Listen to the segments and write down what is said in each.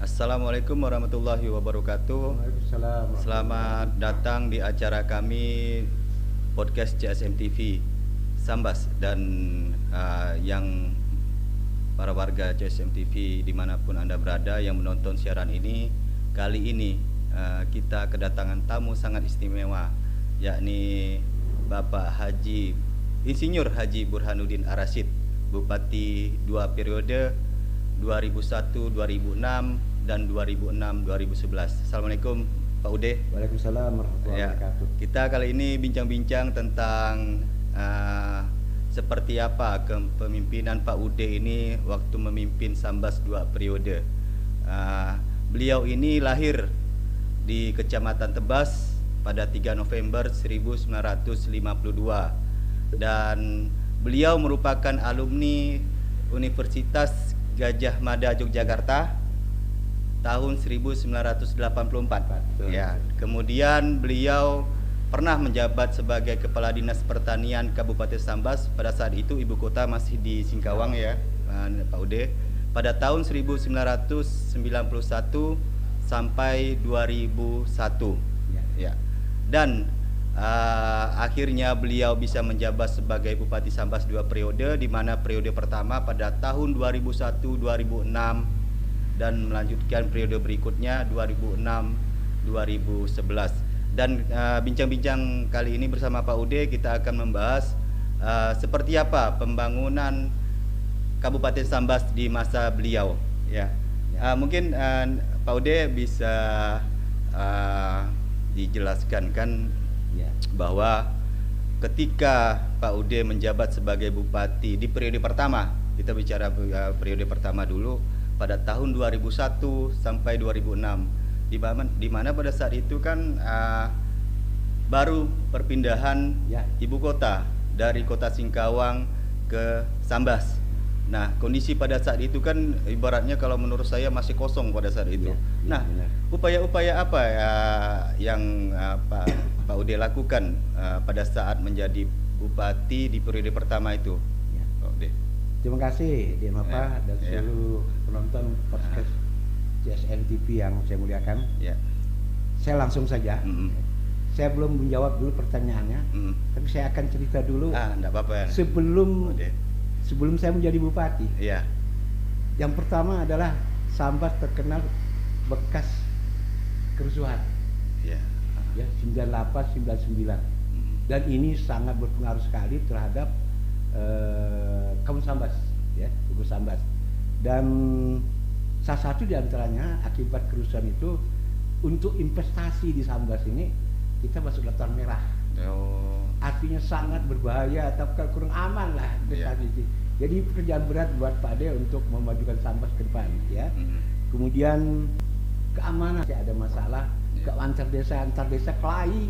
Assalamualaikum warahmatullahi wabarakatuh. Waalaikumsalam. Selamat datang di acara kami podcast CSM TV Sambas dan yang para warga CSM TV dimanapun Anda berada yang menonton siaran ini. Kali ini kita kedatangan tamu sangat istimewa, yakni Bapak Haji Insinyur Haji Burhanuddin Ar-Rasyid, Bupati 2 periode 2001, 2006 dan 2006-2011. Assalamualaikum Pak Ude. Waalaikumsalam warahmatullahi wabarakatuh. Kita kali ini bincang-bincang tentang seperti apa kepemimpinan Pak Ude ini waktu memimpin Sambas 2 periode. Beliau ini lahir di Kecamatan Tebas pada 3 November 1952 dan beliau merupakan alumni Universitas Gajah Mada Yogyakarta tahun 1984. Ya, kemudian beliau pernah menjabat sebagai Kepala Dinas Pertanian Kabupaten Sambas. Pada saat itu ibu kota masih di Singkawang ya, Pak Ude. Pada tahun 1991 sampai 2001. Ya. Dan akhirnya beliau bisa menjabat sebagai Bupati Sambas 2 periode, di mana periode pertama pada tahun 2001-2006 dan melanjutkan periode berikutnya 2006-2011. Dan bincang-bincang kali ini bersama Pak Ude kita akan membahas seperti apa pembangunan Kabupaten Sambas di masa beliau ya. Mungkin Pak Ude bisa dijelaskan kan bahwa ketika Pak Ude menjabat sebagai bupati di periode pertama, kita bicara periode pertama dulu pada tahun 2001 sampai 2006, di mana pada saat itu kan baru perpindahan ibu kota dari kota Singkawang ke Sambas. Nah, kondisi pada saat itu kan ibaratnya kalau menurut saya masih kosong pada saat itu. Upaya-upaya apa yang Pak Ude lakukan pada saat menjadi bupati di periode pertama itu? Pak Ude. Terima kasih Dian Mapa dan seluruh penonton podcast CSM TV yang saya muliakan. Saya langsung saja. Saya belum menjawab dulu pertanyaannya, tapi saya akan cerita dulu. Enggak apa-apa. Sebelum saya menjadi bupati. Yang pertama adalah Sambas terkenal bekas kerusuhan. 98-99. Dan ini sangat berpengaruh sekali terhadap kaum Sambas, gugus Sambas. Dan salah satu diantaranya akibat kerusuhan itu, untuk investasi di Sambas ini kita masuk daftar merah. Artinya sangat berbahaya atau kurang aman lah investasi. Jadi pekerjaan berat buat Pak De untuk memajukan Sambas ke depan ya. Kemudian keamanan, ada masalah antar desa kelahi.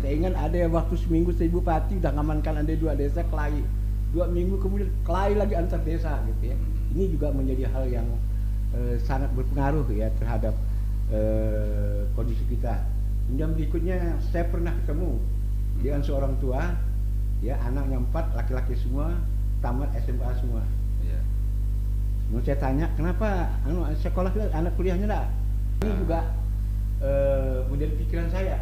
Saya ingat ada waktu seminggu saya bupati udah ngamankan ada 2 desa kelahi. 2 minggu kemudian kelahi lagi antar desa gitu ya. Ini juga menjadi hal yang sangat berpengaruh ya terhadap kondisi kita. Kemudian berikutnya saya pernah ketemu dengan seorang tua ya, anaknya 4 laki-laki semua, tamat SMA semua. Kemudian saya tanya, kenapa sekolah anak kuliahnya enggak? Ini juga menjadi pikiran saya.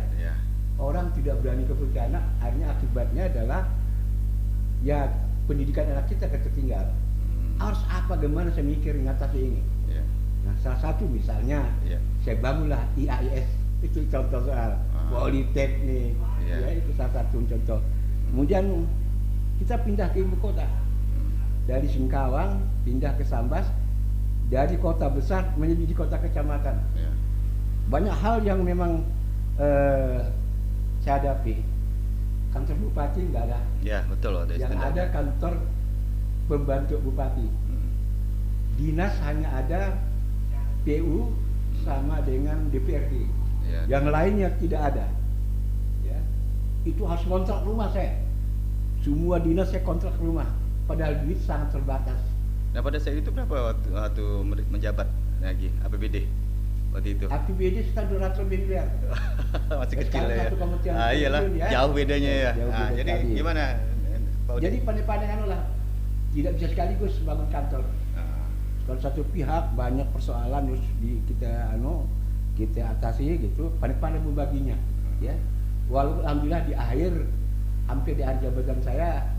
Orang tidak berani kepada anak, akhirnya akibatnya adalah ya pendidikan anak kita ketertinggal. Harus apa, gimana saya mikir ngatasi ini. Nah, salah satu misalnya saya bangunlah IAIS, itu contoh soal politeknik, itu salah satu contoh. Kemudian kita pindah ke ibu kota, dari Singkawang pindah ke Sambas, dari kota besar menjadi kota kecamatan. Banyak hal yang memang saya hadapi. Kantor bupati nggak ada. Betul. Yang ada kantor pembantu bupati. Dinas hanya ada PU sama dengan DPRD. Yang lainnya tidak ada. Itu harus kontrak rumah saya. Semua dinas saya kontrak rumah. Padahal duit sangat terbatas. Nah, pada saat itu berapa waktu menjabat lagi APBD waktu itu? APBD sekitar 200 miliar. Masih kecil ya. Iyalah, jauh bedanya ya. Jadi gimana Pak Ude? Jadi pandai-pandai lah. Tidak bisa sekaligus bangun kantor. Kalau satu pihak banyak persoalan harus kita atasi gitu, pandai-pandai membaginya, ya. Walaupun alhamdulillah di hampir di akhir jabatan saya,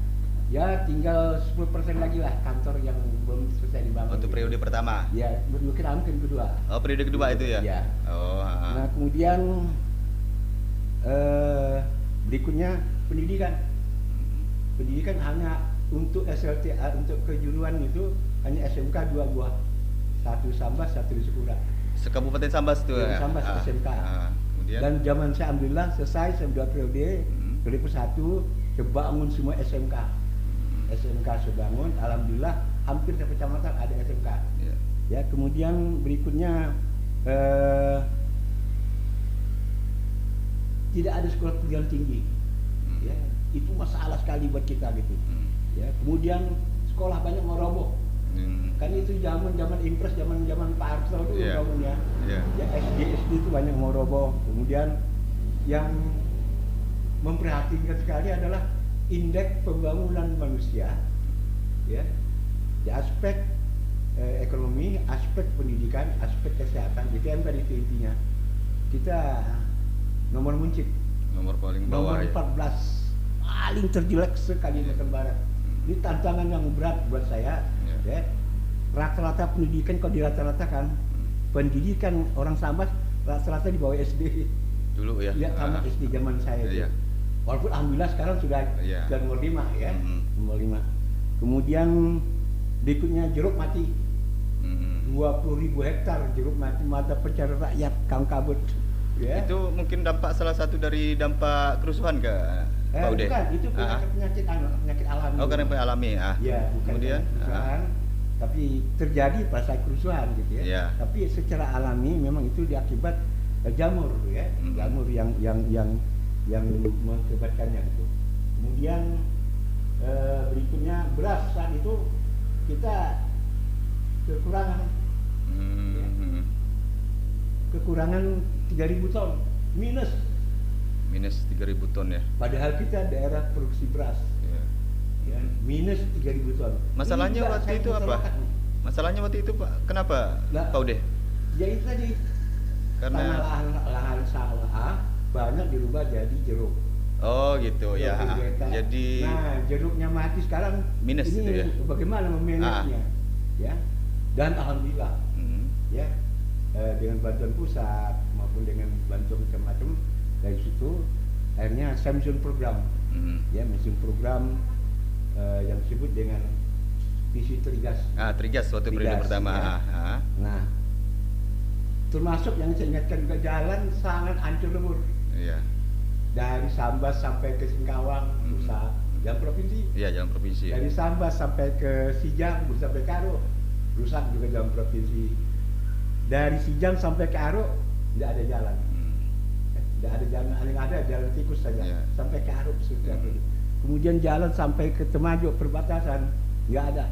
ya tinggal 10% lagi lah kantor yang belum selesai dibangun. Untuk periode pertama? Ya, mungkin kedua. Oh, periode kedua itu ya? Ya. Oh, Nah, kemudian berikutnya pendidikan. Pendidikan hanya untuk SLTA, untuk kejuruan itu hanya SMK 2 buah. Satu Sambas, satu di Sukura. Sekabupaten Sambas itu ya? Sambas SMK. Kemudian? Dan zaman saya alhamdulillah selesai, saya 2 periode. Periode ke-1 kebangun semua SMK. SMK sebangun, alhamdulillah hampir setiap kecamatan ada SMK. Ya. Ya, kemudian berikutnya tidak ada sekolah perguruan tinggi. Ya, itu masalah sekali buat kita gitu. Ya, kemudian sekolah banyak mau roboh. Kan itu zaman impres, zaman Pak Harto itu bangunnya. Ya, SD itu banyak mau roboh. Kemudian yang memprihatinkan sekali adalah indeks pembangunan manusia, ya, di aspek ekonomi, aspek pendidikan, aspek kesehatan, itu yang tadi itu intinya. Kita nomor muncik, nomor paling bawah, nomor 14 paling terjelek sekali Kalimantan Barat. Ini tantangan yang berat buat saya. Ya. Rata-rata pendidikan kalau dirata-ratakan, pendidikan orang Sambas rata-rata di bawah SD. Dulu ya. Lihat sama SD zaman saya itu. Walaupun alhamdulillah sekarang sudah nomor 5 ya. Nomor 5. Kemudian berikutnya jeruk mati. 20.000 hektar jeruk mati, mata pencarian rakyat kang kabut. Ya. Itu mungkin salah satu dari dampak kerusuhan ke Pak Ude? Bukan, itu penyakit alami. Oh, karena penyakit alami. Ya, bukan kemudian kerusuhan, tapi terjadi pada saat kerusuhan gitu ya. Tapi secara alami memang itu diakibat jamur ya, jamur yang mengakibatkannya gitu. Kemudian berikutnya beras, saat itu kita kekurangan. Ya. Kekurangan 3.000 ton, minus 3.000 ton ya. Padahal kita daerah produksi beras. Ya, minus 3.000 ton. Masalahnya waktu itu apa? Masalahnya waktu itu Pak, kenapa Pak Ude? Ya itu tadi. Karena lahan sawah banyak dirubah jadi jeruk. Oh gitu ya. Jadi jeruknya mati sekarang. Minus ini itu ya. Bagaimana memanagenya? Ya. Dan alhamdulillah. Ya. Dengan bantuan pusat maupun dengan bantuan macam-macam, dari situ akhirnya saya menyusun program. Ya, menyusun program yang disebut dengan visi Trigas. Trigas waktu periode pertama. Ya. Nah, termasuk yang saya ingatkan juga jalan sangat hancur lebur. Iya. Dari Sambas sampai ke Singkawang, rusak. Jalan provinsi. Iya, jalan provinsi. Dari Sambas sampai ke Sijang, sampai ke Aro, rusak juga jalan provinsi. Dari Sijang sampai ke Aro, tidak ada jalan. Tidak ada jalan, yang ada jalan tikus saja. Sampai ke Aro sudah. Kemudian jalan sampai ke Temajuk perbatasan, nggak ada.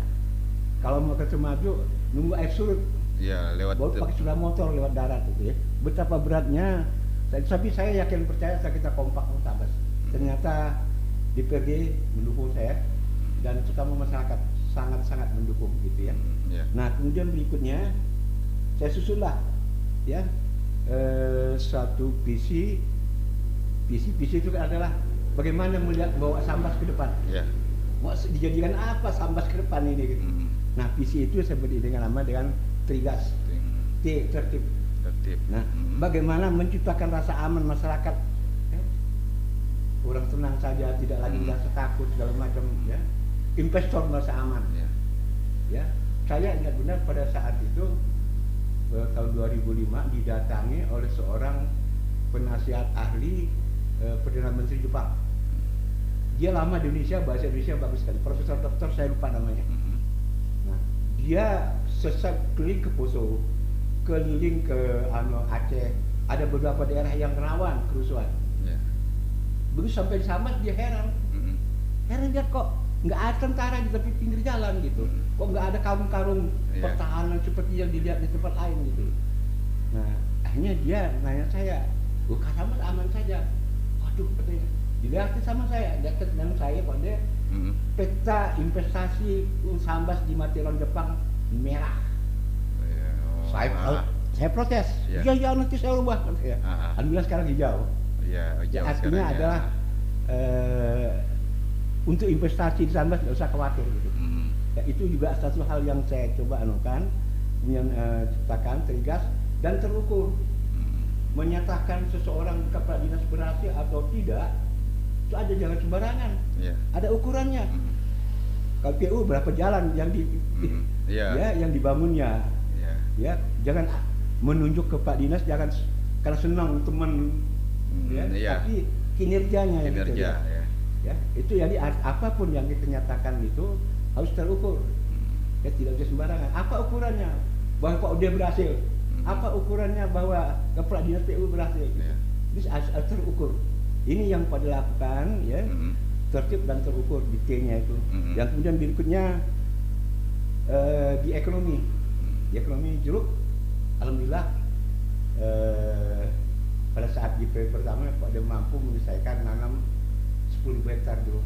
Kalau mau ke Temajuk, nunggu air surut. Iya, lewat. Baru pakai sepeda motor lewat darat itu ya. Betapa beratnya. Tapi saya yakin percaya kita kompak Sambas. Ternyata DPRD mendukung saya dan terutama masyarakat sangat-sangat mendukung gitu ya. Nah, kemudian berikutnya saya susunlah ya satu visi itu adalah bagaimana melihat bawa Sambas ke depan. Mau dijadikan apa Sambas ke depan ini gitu. Nah, visi itu saya beri dengan nama dengan Trigas. Tertib. Nah, bagaimana menciptakan rasa aman masyarakat, ya? Orang tenang saja, tidak lagi merasa takut segala macam, ya. Investor merasa aman, ya. Saya ingat benar pada saat itu tahun 2005 didatangi oleh seorang penasihat ahli Perdana Menteri Jepang. Dia lama di Indonesia, bahasa Indonesia bagus sekali. Profesor Doktor saya lupa namanya. Nah, dia keliling ke Poso, keliling ke Aceh, ada beberapa daerah yang rawan kerusuhan. Begitu sampai di Sambas dia heran. Heran dia kok nggak ada tentara di tepi pinggir jalan gitu. Kok nggak ada karung-karung pertahanan seperti yang dilihat di tempat lain gitu. Nah, akhirnya dia nanya saya, bukan Sambas aman saja. Waduh, katanya. Dilihatin sama saya, dekat dengan saya pada peta investasi Sambas di Matiron Jepang merah. Saya protes. Iya. Ya nanti saya ubah. Ya. Alhamdulillah sekarang hijau. Iya, hijau Artinya sekarang, ya. adalah untuk investasi di Sambas nggak usah khawatir gitu. Ya, itu juga satu hal yang saya coba anukan, yang ciptakan tergas dan terukur. Menyatakan seseorang kepala dinas berhasil atau tidak itu aja, jangan sembarangan. Iya. Ada ukurannya. Kalau PU berapa jalan yang Iya. ya yang dibangunnya. Iya. Ya, jangan menunjuk ke Pak Dinas jangan karena senang teman ya, iya. tapi kinerjanya Kinerja, gitu, ya. ya. Ya, itu jadi apapun yang kita nyatakan itu harus terukur. Ya, tidak bisa sembarangan. Apa ukurannya? Bahwa Pak Ude berhasil. Apa ukurannya bahwa kepala dinas PU berhasil? Ya. Ini harus terukur. Ini yang pada lakukan, ya, tertib dan terukur detailnya itu. Yang kemudian berikutnya di ekonomi, jeruk, alhamdulillah pada saat di periode pertama Pak Ude mampu menyelesaikan nanam 10.000 hektar dulu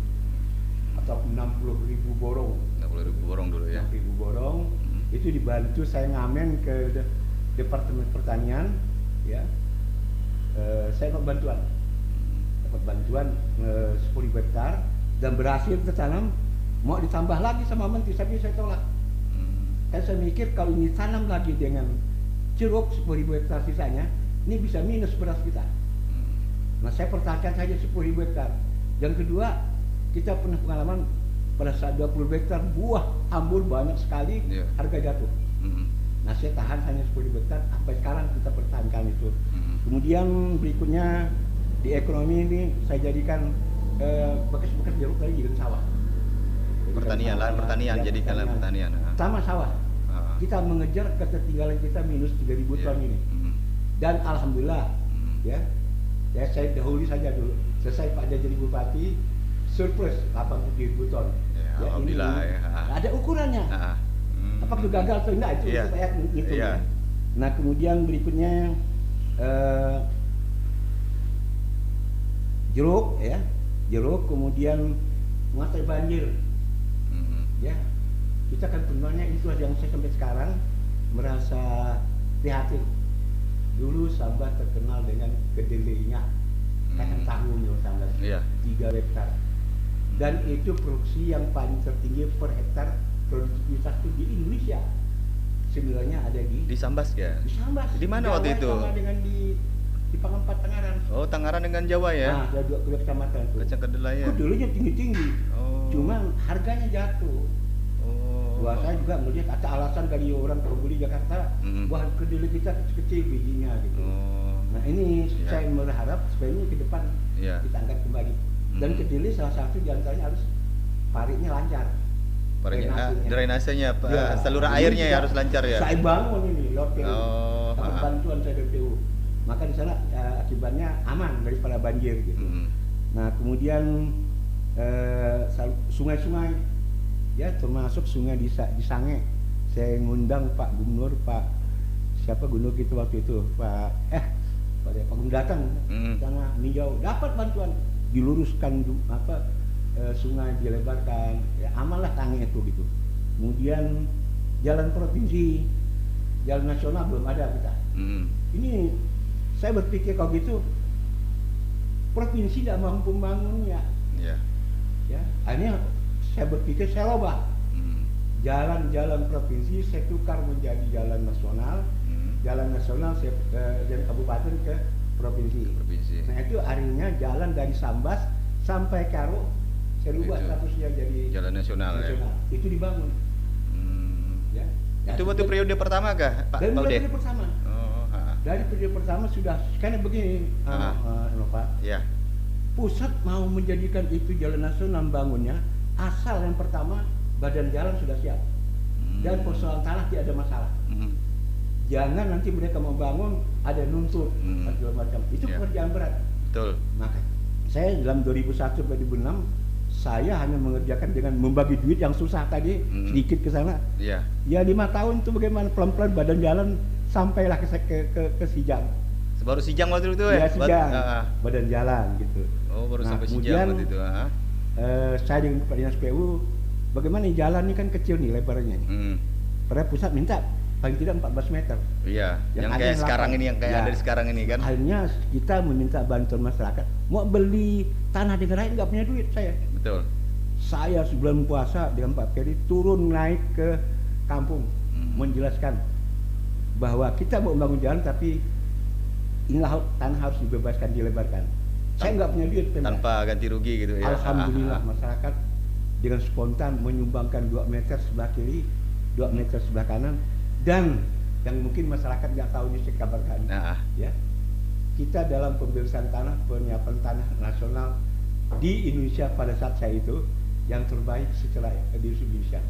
atau 60.000 borong. 60.000 borong dulu ya. 60.000 borong itu dibantu saya ngamen ke Departemen Pertanian, ya. Saya dapat bantuan 10.000 hektar dan berhasil tertanam. Mau ditambah lagi sama menteri, tapi saya tolak. Kan saya mikir kalau ini tanam lagi dengan jeruk 10.000 hektar sisanya, ini bisa minus beras kita. Nah, saya pertahankan saja 10.000 hektar. Yang kedua, kita pernah pengalaman pada saat 20 hektar buah hambur banyak sekali, harga jatuh. Nah, saya tahan hanya 10.000 hektar, sampai sekarang kita pertahankan itu. Kemudian berikutnya di ekonomi ini saya jadikan bekas jeruk tadi jadi sawah. Pertanian, lahan pertanian, jadikan lahan pertanian. Sama sawah. Kita mengejar ketertinggalan kita minus 3.000 ton ini. Dan alhamdulillah, ya saya dahului saja dulu. Selesai Pak Dia jadi bupati, surplus 80.000 ton. Ya, alhamdulillah ini, ya. Ada ukurannya. Apakah itu gagal atau enggak itu supaya ngitung. Ya. Nah, kemudian berikutnya jeruk, ya. Jeruk, kemudian mengatasi banjir. Ya. Kita kan sebenarnya itu yang saya sampai sekarang merasa prihatin. Dulu Sambas terkenal dengan kedelainya. Kacang tahunya Sambas. 3 hektar. Dan itu produksi yang paling tertinggi per hektar produktivitas itu di Indonesia. Sebenarnya ada di Sambas ya. Di Sambas. Di mana Jawa, waktu itu? Sama dengan di Pangempat Tangaran. Oh, Tangaran dengan Jawa ya. Nah, ada 2 kecamatan itu. Kacang kedelai ya. Dulunya tinggi-tinggi. Cuman harganya jatuh. Wah, saya juga melihat ada alasan dari orang kalau beli Jakarta, wah kedelai kita kecil-kecil bijinya gitu. Nah, ini saya berharap supaya ini ke depan kita angkat kembali. Dan kedelai salah satu diantaranya harus paritnya lancar. Drainasenya, saluran airnya ya harus lancar ya. Saya bangun ini lewat PU, dapat bantuan saya dari PU. Maka di sana akibatnya aman daripada banjir gitu. Nah, kemudian sungai-sungai, ya termasuk sungai di Sange. Saya ngundang Pak Gubernur, Pak siapa gubernur gitu waktu itu, Pak Gubernur datang sana meninjau, dapat bantuan, diluruskan sungai dilebarkan, ya amanlah Sange itu gitu. Kemudian jalan provinsi, jalan nasional belum ada kita. Ini saya berpikir kalau gitu provinsi tidak mampu membangunnya. Ya, akhirnya saya berpikir saya ubah. Jalan-jalan provinsi saya tukar menjadi jalan nasional. Jalan nasional saya dari kabupaten ke provinsi. Nah, itu akhirnya jalan dari Sambas sampai Karo saya ubah statusnya jadi jalan nasional. Ya. Itu dibangun. Ya. Itu waktu periode pertama kah, Pak? Dari periode pertama. Dari periode pertama sudah karena begini, Pak. Ya. Pusat mau menjadikan itu jalan nasional bangunnya, asal yang pertama badan jalan sudah siap dan persoalan tanah tidak ada masalah. Jangan nanti mereka mau bangun ada nuntut segala macam. Itu pekerjaan berat. Betul. Maka saya dalam 2001 sampai 2006 saya hanya mengerjakan dengan membagi duit yang susah tadi sedikit ke sana. Ya 5 tahun itu bagaimana pelan-pelan badan jalan sampailah ke Sijang. Baru Sijang waktu itu ya? Sijang, badan jalan gitu. Oh, baru sampai Sijang waktu itu. Saya dengan Pak Dinas PU, bagaimana jalan ini kan kecil nih lebarnya. Padahal pusat minta paling tidak 14 meter. Iya, yang ada kayak sekarang 8. ini, yang kayak Ya. ada di sekarang ini kan. Akhirnya kita meminta bantuan masyarakat. Mau beli tanah dengan lain nggak punya duit saya. Betul. Saya sebelum puasa dengan Pak Ferry turun naik ke kampung menjelaskan bahwa kita mau membangun jalan tapi inilah tanah harus dibebaskan, dilebarkan. Saya nggak punya duit Pemda. Tanpa ganti rugi gitu ya. Alhamdulillah masyarakat dengan spontan menyumbangkan 2 meter sebelah kiri, 2 meter sebelah kanan, dan yang mungkin masyarakat nggak tahu ini saya kabarkan. Ya, kita dalam pembebasan tanah, penyiapan tanah nasional di Indonesia pada saat saya itu yang terbaik secara di Indonesia.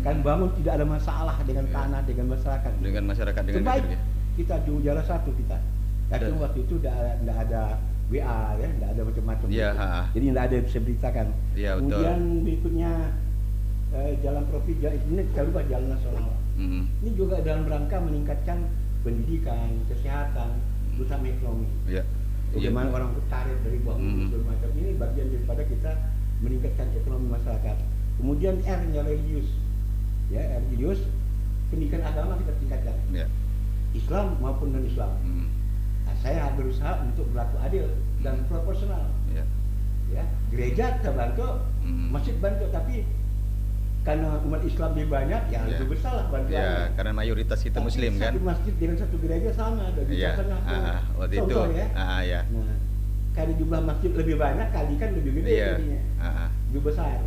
Kan bangun tidak ada masalah dengan tanah, dengan masyarakat. Dengan masyarakat, dengan terbaik. itu, ya. Kita juara 1 kita. Tapi waktu itu tidak ada WA ya, tidak ada macam-macam. Iya, jadi tidak ada yang bisa beritakan. Iya, betul. Kemudian berikutnya jalan provinsi ini kita ubah jalan nasional. Ini juga dalam rangka meningkatkan pendidikan, kesehatan, terutama ekonomi. Iya. Bagaimana orang berkarir dari bawah macam ini bagian daripada kita meningkatkan ekonomi masyarakat. Kemudian R-nya religius, ya religius, pendidikan agama kita tingkatkan. Ya. Islam maupun non Islam. Nah, saya berusaha untuk berlaku adil dan proporsional. Ya. Ya, gereja kita bantu, masjid bantu, tapi karena umat Islam lebih banyak, ya lebih besar lah bantuannya. Ya, karena mayoritas kita tapi Muslim kan. satu masjid dengan satu gereja sama, ada di tengah. Waktu Contoh itu. ya. Ya. Nah, kali jumlah masjid lebih banyak, kali kan lebih gede jadinya, lebih besar.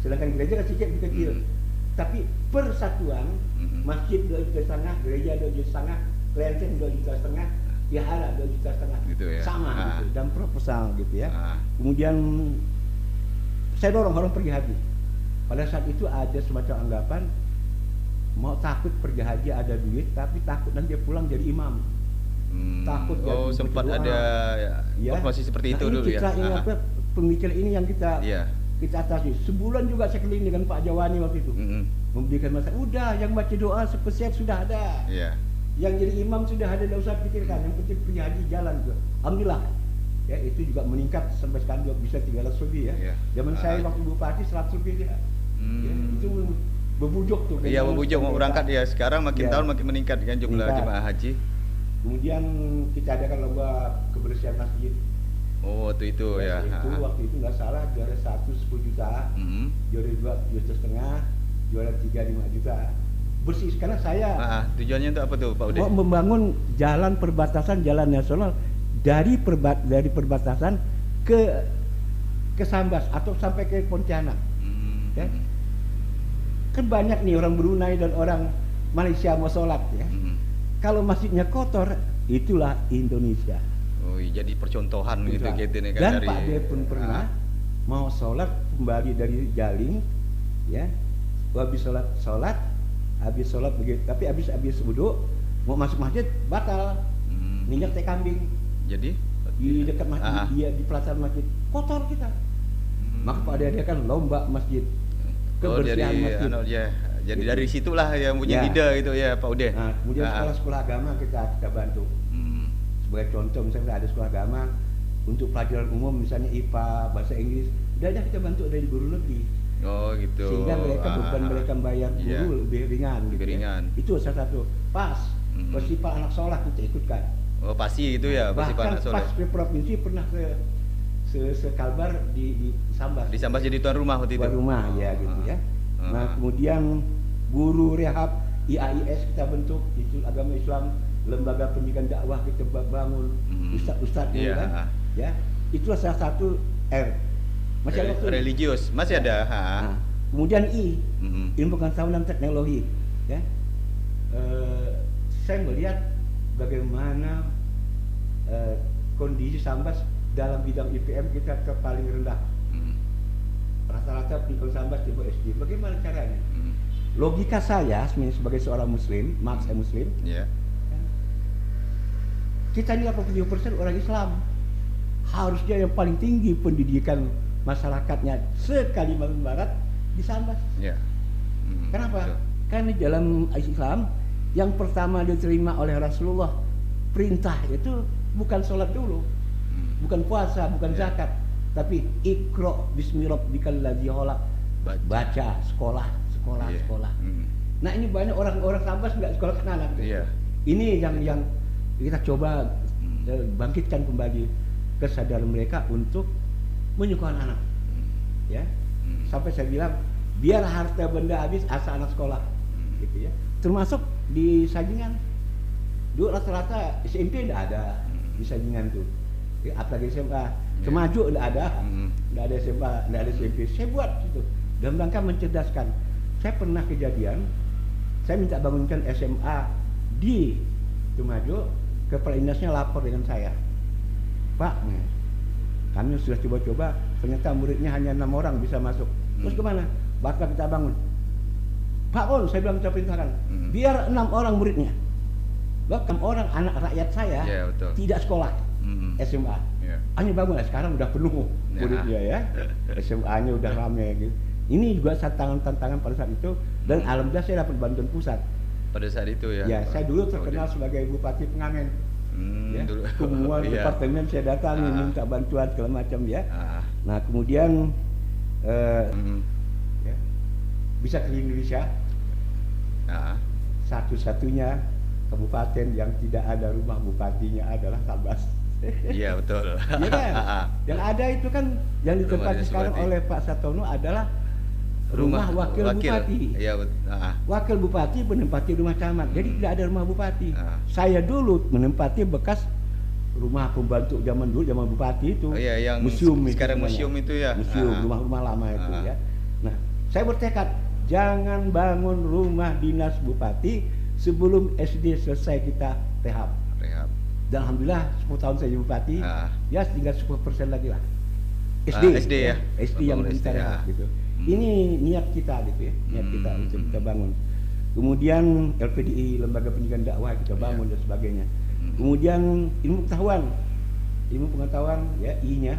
Sedangkan gereja kan sedikit lebih kecil. Tapi persatuan masjid 2,5 juta, gereja 2,5 juta, kelenteng 2,5 juta, wihara 2,5 juta, gitu ya. sama gitu, dan proposal gitu ya. Kemudian saya dorong orang pergi haji. Pada saat itu ada semacam anggapan mau takut pergi haji ada duit, tapi takut nanti dia pulang jadi imam. Takut oh sempat ada informasi seperti itu dulu ya. Pemikiran ini yang kita atasi. Sebulan juga saya keliling dengan Pak Jawani waktu itu. Memberikan masalah. Udah, yang baca doa spesial sudah ada. Yang jadi imam sudah ada, tidak usah pikirkan. Yang penting pergi haji jalan tuh. Alhamdulillah. Ya, itu juga meningkat sampai sekarang juga bisa 300 lebih ya. Zaman saya waktu bupati 100 lebih ya. Ya, itu berbujuk tuh. Iya, berbujuk mau berangkat ya. Sekarang makin tahun makin meningkat kan jumlah jemaah haji. Kemudian kita adakan lomba kebersihan masjid. Oh, waktu itu ya. Waktu itu nggak salah juara 1 10 juta, juara 2 7,5, juara 3 5 juta. Bersih karena saya. Tujuannya itu apa tuh, Pak Ude? Mau membangun jalan perbatasan, jalan nasional dari perbatasan ke Sambas atau sampai ke Pontianak. Ya. Kan banyak nih orang Brunei dan orang Malaysia mau sholat ya. Kalau masjidnya kotor, itulah Indonesia. Oh, jadi percontohan gitu nih kan. Dan dari Pak De pun pernah mau sholat kembali dari Jaling, ya, habis sholat begitu, tapi habis wudhu mau masuk masjid batal, minyak teh kambing. Jadi di dekat masjid, di pelataran masjid kotor kita. Maka Pak De kan lomba masjid. Kebersihan masjid. Jadi dari situlah yang punya ide gitu ya Pak Ude. Nah, kemudian sekolah agama kita bantu. Sebagai contoh misalnya ada sekolah agama untuk pelajaran umum misalnya IPA, bahasa Inggris, udah aja kita bantu dari guru negeri. Oh gitu. Sehingga mereka beban mereka bayar guru lebih ringan. Lebih ringan. Ya. Itu salah satu. Pas festival anak sholat kita ikutkan. Oh pasti itu ya festival anak sholat. Bahkan pas ke provinsi pernah ke Kalbar di Sambas. Di Sambas jadi tuan rumah waktu itu. Tuan rumah ya gitu ya. Nah kemudian guru rehab IAIS kita bentuk, Institut Agama Islam, lembaga pendidikan dakwah kita bangun, ustadz kan, ya itulah salah satu R. Masih ada waktu religius masih ada. Nah, kemudian I, ilmu pengetahuan dan teknologi, ya. Saya melihat bagaimana kondisi Sambas dalam bidang IPM kita paling rendah. Rata-rata pendidikan Sambas di bawah SD. Bagaimana caranya? Logika saya sebagai seorang Muslim, maaf saya Muslim. Kita ini 87% orang Islam. Harusnya yang paling tinggi pendidikan masyarakatnya se-Kalimantan Barat di Sambas. Kenapa? Karena dalam Islam yang pertama diterima oleh Rasulullah perintah itu bukan sholat dulu, bukan puasa, bukan zakat, tapi Iqra bismi rabbikal ladzi khalaq. Baca, sekolah. Nah ini banyak orang-orang Sambas nggak sekolahkan anak. Iya. Ini yang kita coba bangkitkan kembali kesadaran mereka untuk menyukai anak. Ya, sampai saya bilang biar harta benda habis asal anak sekolah, gitu ya. Termasuk di Sajingan, dulu rata-rata SMP tidak ada di Sajingan tuh. Ya, apalagi SMA, Semaju tidak ada, tidak ada SMA, tidak ada SMP. Saya buat itu dalam rangka mencerdaskan. Saya pernah kejadian, saya minta bangunkan SMA di Semaju, kepala dinasnya lapor dengan saya, Pak, kami sudah coba-coba, ternyata muridnya hanya 6 orang bisa masuk. Terus kemana? Bakal kita bangun. Pak On, saya bilang, kita perintahkan, biar 6 orang muridnya. Loh, 6 orang anak rakyat saya tidak sekolah SMA. Hanya bangun, sekarang udah penuh muridnya ya. SMA-nya udah ramai gitu. Ini juga tantangan pada saat itu, dan alhamdulillah saya dapat bantuan pusat. Pada saat itu ya? Ya, saya dulu terkenal sebagai Bupati Pengamen. Ya, semua departemen saya datangi minta bantuan segala macam ya. Nah kemudian ya, bisa ke Indonesia, satu-satunya kabupaten yang tidak ada rumah bupatinya adalah Sambas. Iya betul. Ya kan? Yang ada itu kan yang ditempati sekarang oleh Pak Satono adalah rumah wakil bupati. Iya betul. Wakil bupati menempati rumah camat, jadi tidak ada rumah bupati. Saya dulu menempati bekas rumah pembantu zaman dulu, zaman bupati itu. Oh iya, yang museum sekarang itu museum itu ya. Museum, rumah-rumah lama itu ya. Nah, saya bertekad jangan bangun rumah dinas bupati sebelum SD selesai kita rehab. Dan alhamdulillah 10 tahun saya jadi bupati, ya tinggal 10% lagi lah. SD ya. SD yang kita rehab gitu. Ini niat kita gitu ya, niat kita untuk kita bangun. Kemudian LPDI, Lembaga Pendidikan Dakwah kita bangun dan sebagainya. Kemudian ilmu pengetahuan ya I-nya.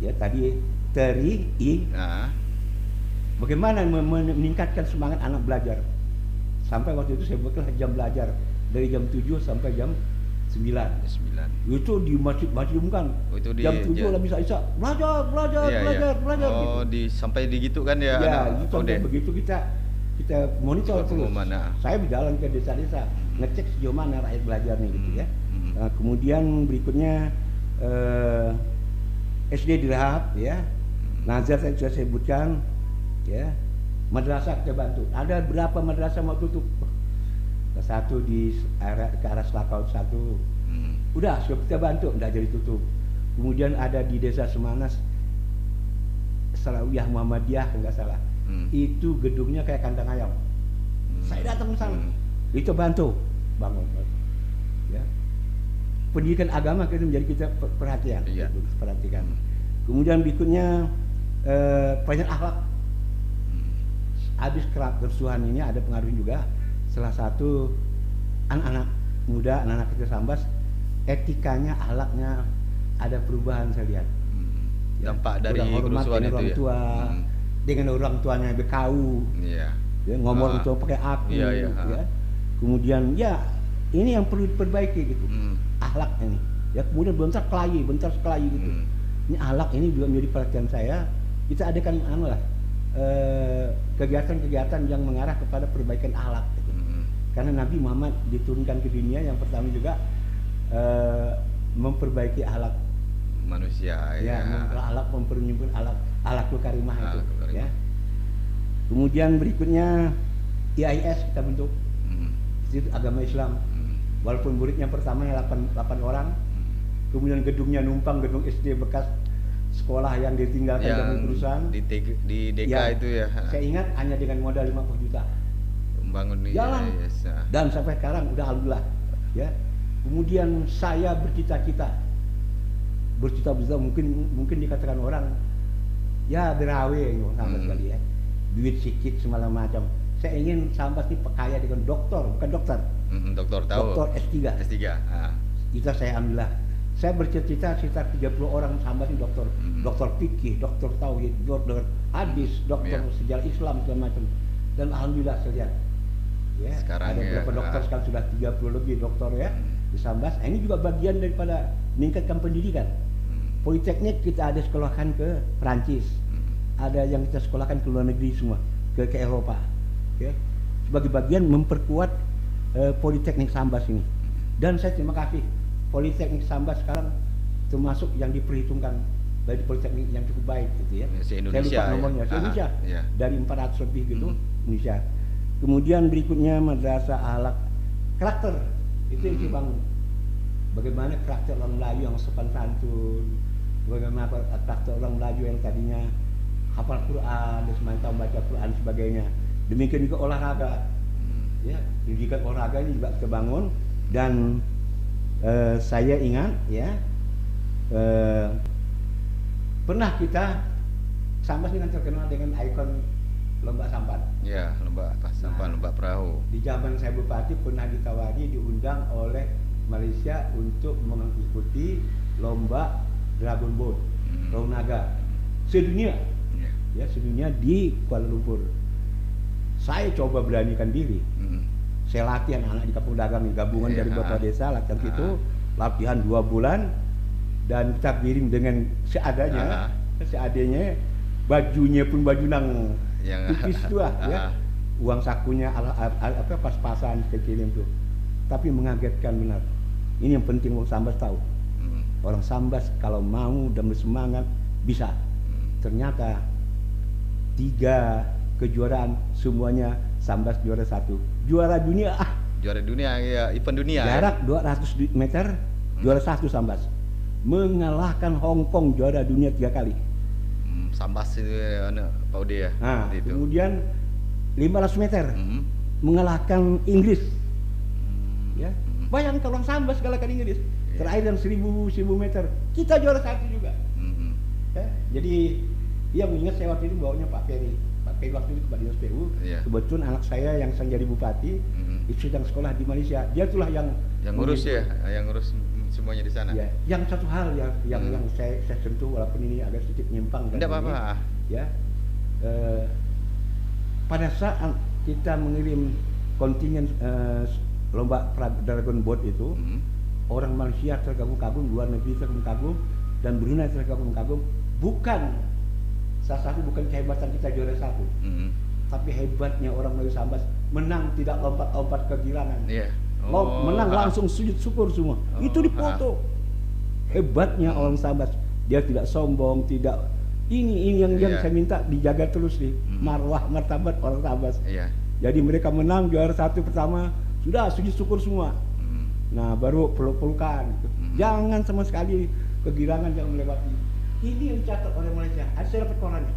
Ya tadi teri I. Bagaimana meningkatkan semangat anak belajar. Sampai waktu itu saya buatlah jam belajar dari jam 7 sampai jam 9. Itu di masjid kan. Jam 7 lah bisa belajar. Oh, gitu. Sampai digitu kan ya. Ya, itu begitu kita monitor terus. Saya berjalan ke desa-desa ngecek sejauh mana rakyat belajarnya gitu ya. Nah, kemudian berikutnya SD direhab ya. Nazar saya sudah sebutkan ya. Madrasah kita bantu. Ada berapa madrasah mau tutup? Satu ke arah Selakau satu. Udah sudah kita bantu, udah jadi tutup. Kemudian ada di desa Semanas Salawiyah Muhammadiyah enggak salah. Itu gedungnya kayak kandang ayam. Saya datang ke sana. Itu bantu bangun. Ya. Pendidikan agama itu menjadi kita perhatian. Perhatikan. Kemudian berikutnya pelajaran akhlak. Habis kerusuhan ini ada pengaruh juga. Salah satu anak-anak muda, anak-anak kecil Sambas, etikanya, akhlaknya ada perubahan saya lihat. Dampak dari kerusuhan itu orang tua, dengan orang tuanya berkau, ya, ngomong itu pakai aku, ya. Kemudian ya ini yang perlu diperbaiki gitu, akhlak ini. Ya kemudian bentar sekelahi gitu. Ini akhlak ini juga menjadi perhatian saya. Kita adakan kegiatan-kegiatan yang mengarah kepada perbaikan akhlak. Gitu. Karena Nabi Muhammad diturunkan ke dunia yang pertama juga memperbaiki akhlak manusia, akhlak akhlakul karimah itu, ya. Kemudian berikutnya IAIS kita bentuk, Institut Agama Islam. Walaupun muridnya pertamanya 8 orang, kemudian gedungnya numpang gedung SD bekas sekolah yang ditinggalkan dari perusahaan di DK itu ya. Saya ingat hanya dengan modal 50 juta. Membangun jalan. Dan sampai sekarang udah alhamdulillah, ya. Kemudian saya bercita-cita mungkin dikatakan orang ya berawe sama sekali ya, duit sikit segala macam. Saya ingin Sambas ini kaya dengan bukan dokter. Dokter S3. Itu saya alhamdulillah. Saya bercita-cita sekitar 30 orang Sambas ini dokter. Dokter fikih, dokter tauhid, dokter hadis, dokter sejarah Islam segala macam. Dan alhamdulillah saya lihat. Ya, sekarang ada beberapa dokter sekarang sudah 30 lebih dokter ya di Sambas. Ini juga bagian daripada meningkatkan pendidikan. Politeknik kita ada sekolahkan ke Perancis, ada yang kita sekolahkan ke luar negeri semua, ke Eropa. Okay. sebagai bagian memperkuat Politeknik Sambas ini. Dan saya terima kasih Politeknik Sambas sekarang termasuk yang diperhitungkan dari Politeknik yang cukup baik gitu ya. Se-Indonesia, saya lupa nomornya, se-Indonesia ya. Dari 400 lebih gitu Indonesia. Kemudian berikutnya Madrasah Ahlak karakter itu yang dibangun. Bagaimana karakter orang Melayu yang sopan santun, bagaimana karakter orang Melayu yang tadinya hafal Quran, dan semacam baca Quran sebagainya. Demikian juga olahraga, ya, pendidikan olahraga ini juga kita bangun. Dan saya ingat ya, pernah kita Sambas ini kan terkenal dengan ikon lomba sampan. Ya, lomba sampan, lomba perahu. Di zaman saya bupati pernah ditawari diundang oleh Malaysia untuk mengikuti lomba Dragon Boat, perahu naga sedunia, ya sedunia di Kuala Lumpur. Saya coba beranikan diri. Saya latihan anak di Kampung Dagang, gabungan dari beberapa desa, latihan itu, latihan 2 bulan, dan kita kirim dengan seadanya, seadanya, bajunya pun baju nang tipis itu ya, uang sakunya apa pas-pasan kita kirim tuh. Tapi mengagetkan benar. Ini yang penting orang Sambas tahu. Orang Sambas kalau mau dan bersemangat bisa. Ternyata 3 kejuaraan semuanya Sambas juara 1. Juara dunia. Juara dunia ya, event dunia. Jarak 200 meter juara 1 Sambas. Mengalahkan Hong Kong juara dunia 3 kali. Sambas itu Pak Ude ya. Nah, kemudian 500 meter mengalahkan Inggris. Ya, bayangkan orang Sambas kalahkan Inggris. Terakhir yang 1000 meter kita juara 1 juga. Ya, jadi yang mengingat saya waktu itu bawanya Pak Ferry. Pak Ferry waktu itu Kepala Dinas PU. Kebetulan anak saya yang sedang jadi bupati itu sedang sekolah di Malaysia. Dia itulah yang ngurus ya, yang ngurus semuanya di sana. Ya, yang satu hal yang saya sentuh walaupun ini agak sedikit nyimpang. Tidak apa-apa. Ya, pada saat kita mengirim kontingen lomba Dragon Boat itu, orang Malaysia terkagum-kagum, luar negeri terkagum-kagum, dan Brunei terkagum-kagum. Salah satu bukan kehebatan kita juara 1, tapi hebatnya orang Melayu Sambas menang tidak lompat-lompat ke girangan. Menang langsung sujud syukur semua. Itu dipoto. Hebatnya orang Sambas, dia tidak sombong, tidak ini yang saya minta dijaga terus nih, marwah martabat orang Sambas. Jadi mereka menang juara 1 pertama, sudah sujud syukur semua. Nah, baru peluk-pelukan gitu. Jangan sama sekali kegirangan, jangan melewati. Ini yang dicatat oleh Malaysia. Saya dapat korannya.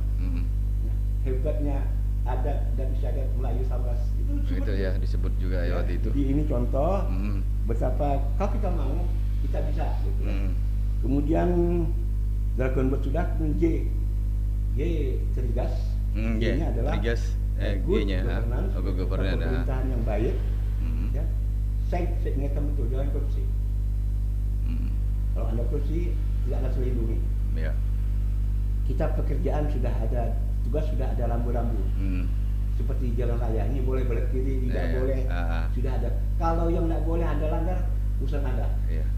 Hebatnya adat dan istiadat Melayu Sambas itu ya disebut juga ya waktu itu. Jadi ini contoh betapa kalau kita mau kita bisa gitu. Kemudian Dragon Boat sudah, G Trigas. G-nya adalah G-nya governance, pemerintahan yang baik. Ya. Saya ingatkan betul, jangan korupsi. Kalau Anda korupsi tidak akan terlindungi. Kita pekerjaan sudah ada, tugas sudah ada rambu-rambu. Seperti jalan raya ini boleh belok kiri, tidak boleh, sudah ada. Kalau yang tidak boleh Anda langgar, urusan Anda. Ya.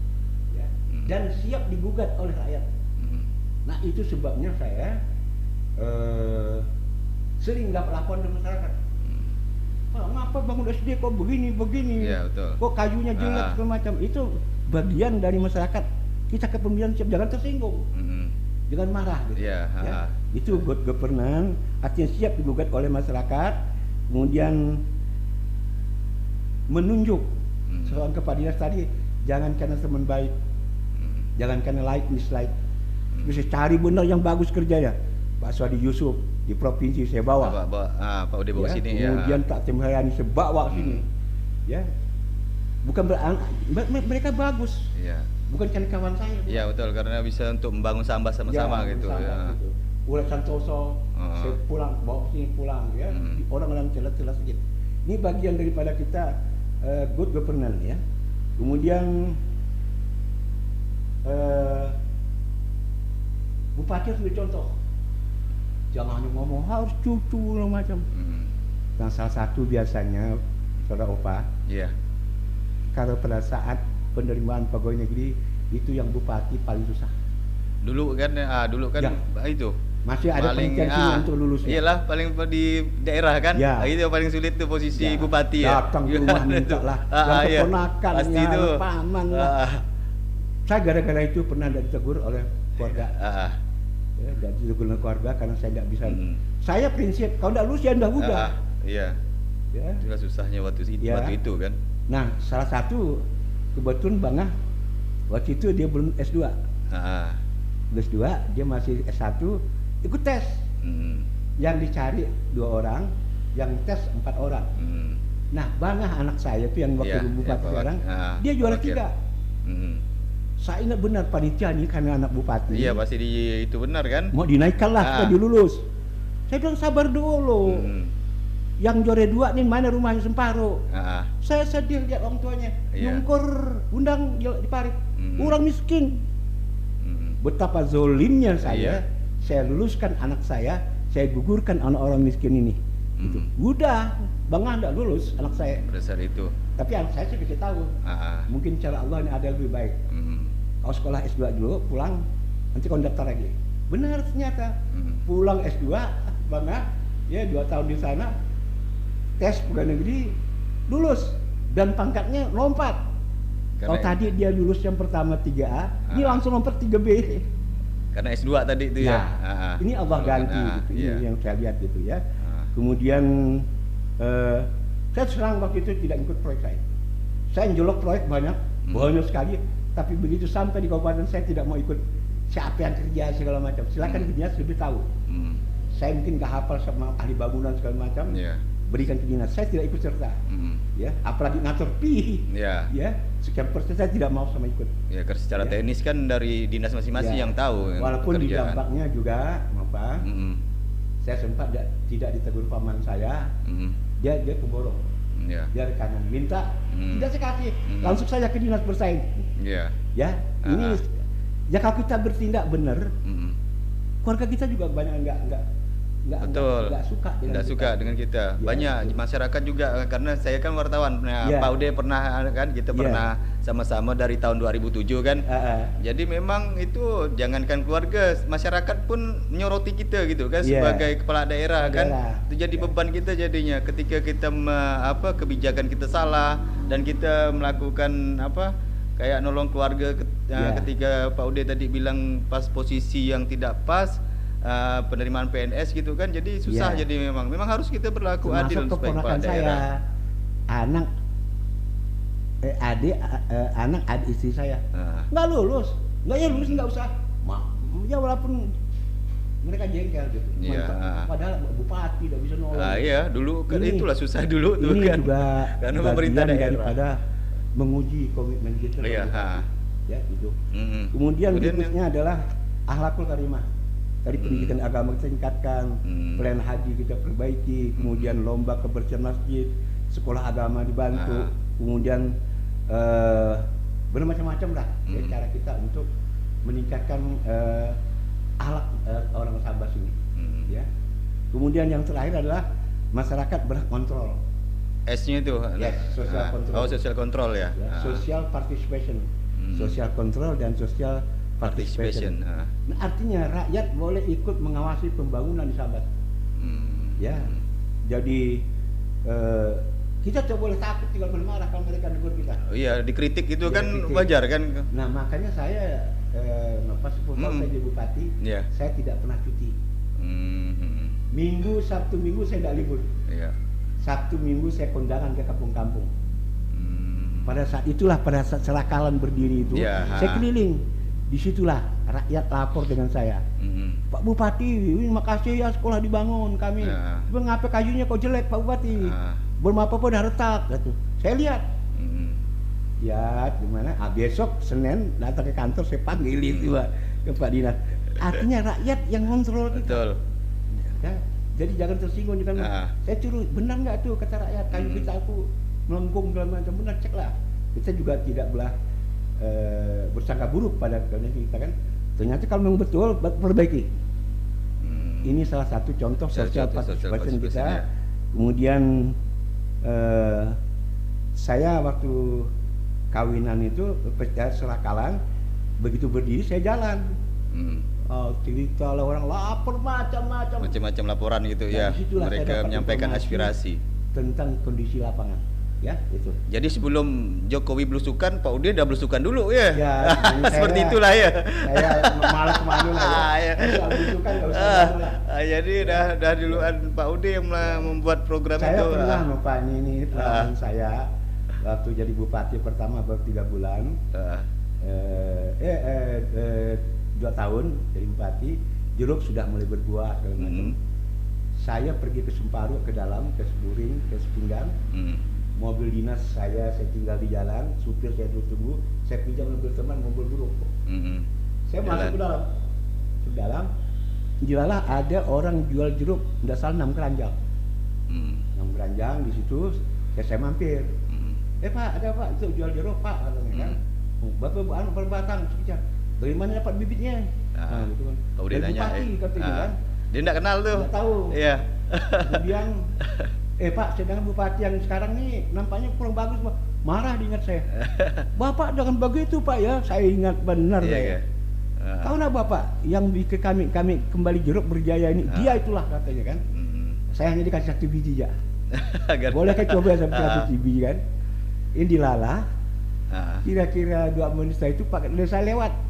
Dan siap digugat oleh rakyat. Nah, itu sebabnya saya sering dapat laporan dari masyarakat. Pak, ngapa bangun SD kok begini? Ya, betul. Kok kayunya jelek segala macam. Itu bagian dari masyarakat. Kita kepemimpinan siap, jangan tersinggung. Jangan marah gitu. Itu good governance, artinya siap digugat oleh masyarakat, kemudian menunjuk seorang kepala dinas tadi, jangan karena teman baik, jangan karena like dislike, bisa cari benar yang bagus kerjanya. Pak Swadi Yusuf di provinsi saya bawa, Pak Ude bawa sini kemudian Pak Temhayani saya bawa sini, ya, bukan mereka bagus. Bukan kan kawan saya. Iya betul, karena bisa untuk membangun Sambas sama-sama gitu. Ulat Santoso, saya pulang, bawa sini pulang, ya. Orang-orang celah-celah sedikit. Ini bagian daripada kita good governance, ya. Kemudian bupati harus contoh. Jangan hanya ngomong harus cucu macam. Nah, salah satu biasanya Saudara Opa. Kalau pada saat penerimaan pegawai negeri itu yang bupati paling susah. Dulu kan ya. itu Masih ada paling penelitian untuk lulus. Iyalah paling di daerah kan. Ya. Itu yang paling sulit tuh posisi Ya, bupati ya. datang ke rumah minta lah, yang Iya. keponakan, Pasti yang itu. paman lah. Saya gara-gara itu pernah ditegur oleh keluarga. Ya, dan ditegur oleh keluarga karena saya nggak bisa. Saya prinsip, kalau nggak lulus ya udah. Iya. Ya. Itulah susahnya waktu Ya. itu kan. Nah, salah satu kebetulan Bangah waktu itu dia belum S2. S2, dia masih S1, ikut tes. Yang dicari 2 orang, yang tes 4 orang. Nah, Bangah anak saya itu yang wakil bupati sekarang, dia juara 3. Saya ingat benar panitia ini karena anak bupati. Iya, pasti itu benar kan? Mau dinaikkan lah supaya dilulus. Saya bilang sabar dulu. Yang juara 2 nih mana rumahnya Semparo. Saya sedih lihat orang tuanya. Nyungkur, undang di Parit. Orang miskin. Betapa zolimnya saya luluskan anak saya gugurkan anak orang miskin ini. Gitu. Udah, Bangah enggak lulus anak saya. Berdasar itu. Tapi anak saya sih kasih tahu. Mungkin cara Allah ini ada lebih baik. Kau sekolah S2 dulu, pulang, nanti kau daftar lagi. Benar ternyata. Pulang S2, Bangah, ya 2 tahun di sana, tes pegawai negeri, lulus. Dan pangkatnya lompat. Kalau tadi dia lulus yang pertama 3A, ini langsung lompat 3B. Karena S2 tadi itu ya. Ini Allah ganti gitu. Ini yang saya lihat gitu ya. Kemudian saya serang waktu itu tidak ikut proyek saya. Saya menjolok proyek banyak sekali. Tapi begitu sampai di kabupaten saya tidak mau ikut siapa yang kerja segala macam. Silakan ke dinas lebih tahu. Saya mungkin nggak hafal sama ahli bangunan segala macam. Berikan ke dinas. Saya tidak ikut serta. Ya, apalagi ngatur pi. Ya, sekian persen saya tidak mau sama ikut. Ya, karena secara teknis kan dari dinas masing-masing yang tahu. Walaupun di dampaknya juga apa? Saya sempat tidak ditegur paman saya. Dia pemborong. Dia rekanan minta, tidak saya kasih, langsung saja ke dinas bersaing. Ya, ini ya kalau kita bertindak benar, keluarga kita juga banyak nggak suka dengan kita. Banyak masyarakat juga, karena saya kan wartawan. Pak Ude pernah kan, kita pernah sama-sama dari tahun 2007 kan. Jadi memang itu jangankan keluarga, masyarakat pun menyoroti kita gitu kan, sebagai kepala daerah kan. Itu jadi beban kita jadinya ketika kita kebijakan kita salah dan kita melakukan kayak nolong keluarga ketika Pak Ude tadi bilang pas posisi yang tidak pas. Penerimaan PNS gitu kan, jadi susah. Jadi memang harus kita berlaku adil sebagai kepala daerah. Anak adik istri saya nggak lulus, nggak usah. Ya walaupun mereka jengkel gitu. Padahal bupati tidak bisa nolong. Iya, dulu kan itulah susah dulu tuh ini kan. juga Karena pemerintah daerah daripada menguji komitmen kita. Ya itu. Kemudian berikutnya adalah akhlakul karimah. Tadi pendidikan agama kita tingkatkan, pelayanan haji kita perbaiki, kemudian lomba kebersihan masjid, sekolah agama dibantu, kemudian bermacam-macam lah cara kita untuk meningkatkan akhlak orang Sabas ini. Ya. Kemudian yang terakhir adalah masyarakat berkontrol. S-nya itu. Social control. Social control ya. Social participation, social control dan social participation. Nah, artinya rakyat boleh ikut mengawasi pembangunan di Sabas. Ya, jadi kita tidak boleh takut tinggal marah kalau mereka negur kita. Iya, dikritik itu kan wajar kan. Nah, makanya saya pas 10 tahun saya jadi bupati, saya tidak pernah cuti. Sabtu Minggu saya tidak libur. Sabtu Minggu saya kondangan ke kampung-kampung. Pada saat itulah, pada saat Serakalan berdiri itu, saya keliling. Disitulah rakyat lapor dengan saya. Pak Bupati, makasih ya sekolah dibangun kami. Mengapa kajunya kok jelek Pak Bupati? Belum apa-apa udah retak gitu. Saya lihat. Ya gimana? Besok Senin datang ke kantor saya panggil itu ke Pak Dinas. Artinya rakyat yang kontrol kita. Betul. Ya, jadi jangan tersinggung dengan saya suruh benar nggak tuh kata rakyat kayu kita aku melengkung segala macam, benar ceklah. Kita juga tidak belah bersangka buruk pada kita kan. Ternyata kalau memang betul perbaiki. Ini salah satu contoh social participation kita. Kemudian saya waktu kawinan itu Serakalan begitu berdiri saya jalan. cerita lah orang lapor macam-macam. Macam-macam laporan gitu Nah, ya. disitulah saya Mereka dapat menyampaikan informasi aspirasi. tentang kondisi lapangan, ya itu. Jadi sebelum Jokowi belusukan, Pak Ude udah belusukan dulu ya. Ya, Seperti itulah ya. Saya malas kemana lah ya. Soal belusukan nggak usah kemana lah. Jadi dah duluan Pak Ude yang membuat program Saya itu. pernah Pak ini pengalaman saya waktu jadi bupati pertama baru 3 bulan. 2 tahun jadi bupati, jeruk sudah mulai berbuah segala macam. Saya pergi ke Semparu, ke dalam, ke Seburing, ke Sepinggang. Mobil dinas saya tinggal di jalan, supir saya tunggu, saya pinjam mobil teman, mobil buruk. Saya masuk ke dalam, dilalah ada orang jual jeruk, tidak salah 6 keranjang. 6 keranjang di situ, saya mampir. Pak, ada Pak, itu jual jeruk Pak, katanya kan. Bapak berbatang sekitar. Dari mana dapat bibitnya? Nah, gitu kan. Pak Ude tanya, katanya kan. Dia enggak kenal tuh. Enggak tahu. Iya. Kemudian Pak, sedangkan bupati yang sekarang nih nampaknya kurang bagus, Pak. Marah diingat saya. Bapak jangan begitu, Pak ya. Saya ingat benar saya. Tahu nggak Bapak yang bikin kami kembali jeruk berjaya ini, dia itulah katanya kan. Saya hanya dikasih 1 biji aja. Boleh kan coba sampai 1 biji kan? Ini dilalah. Kira-kira 2 menit setelah itu Pak Desa lewat.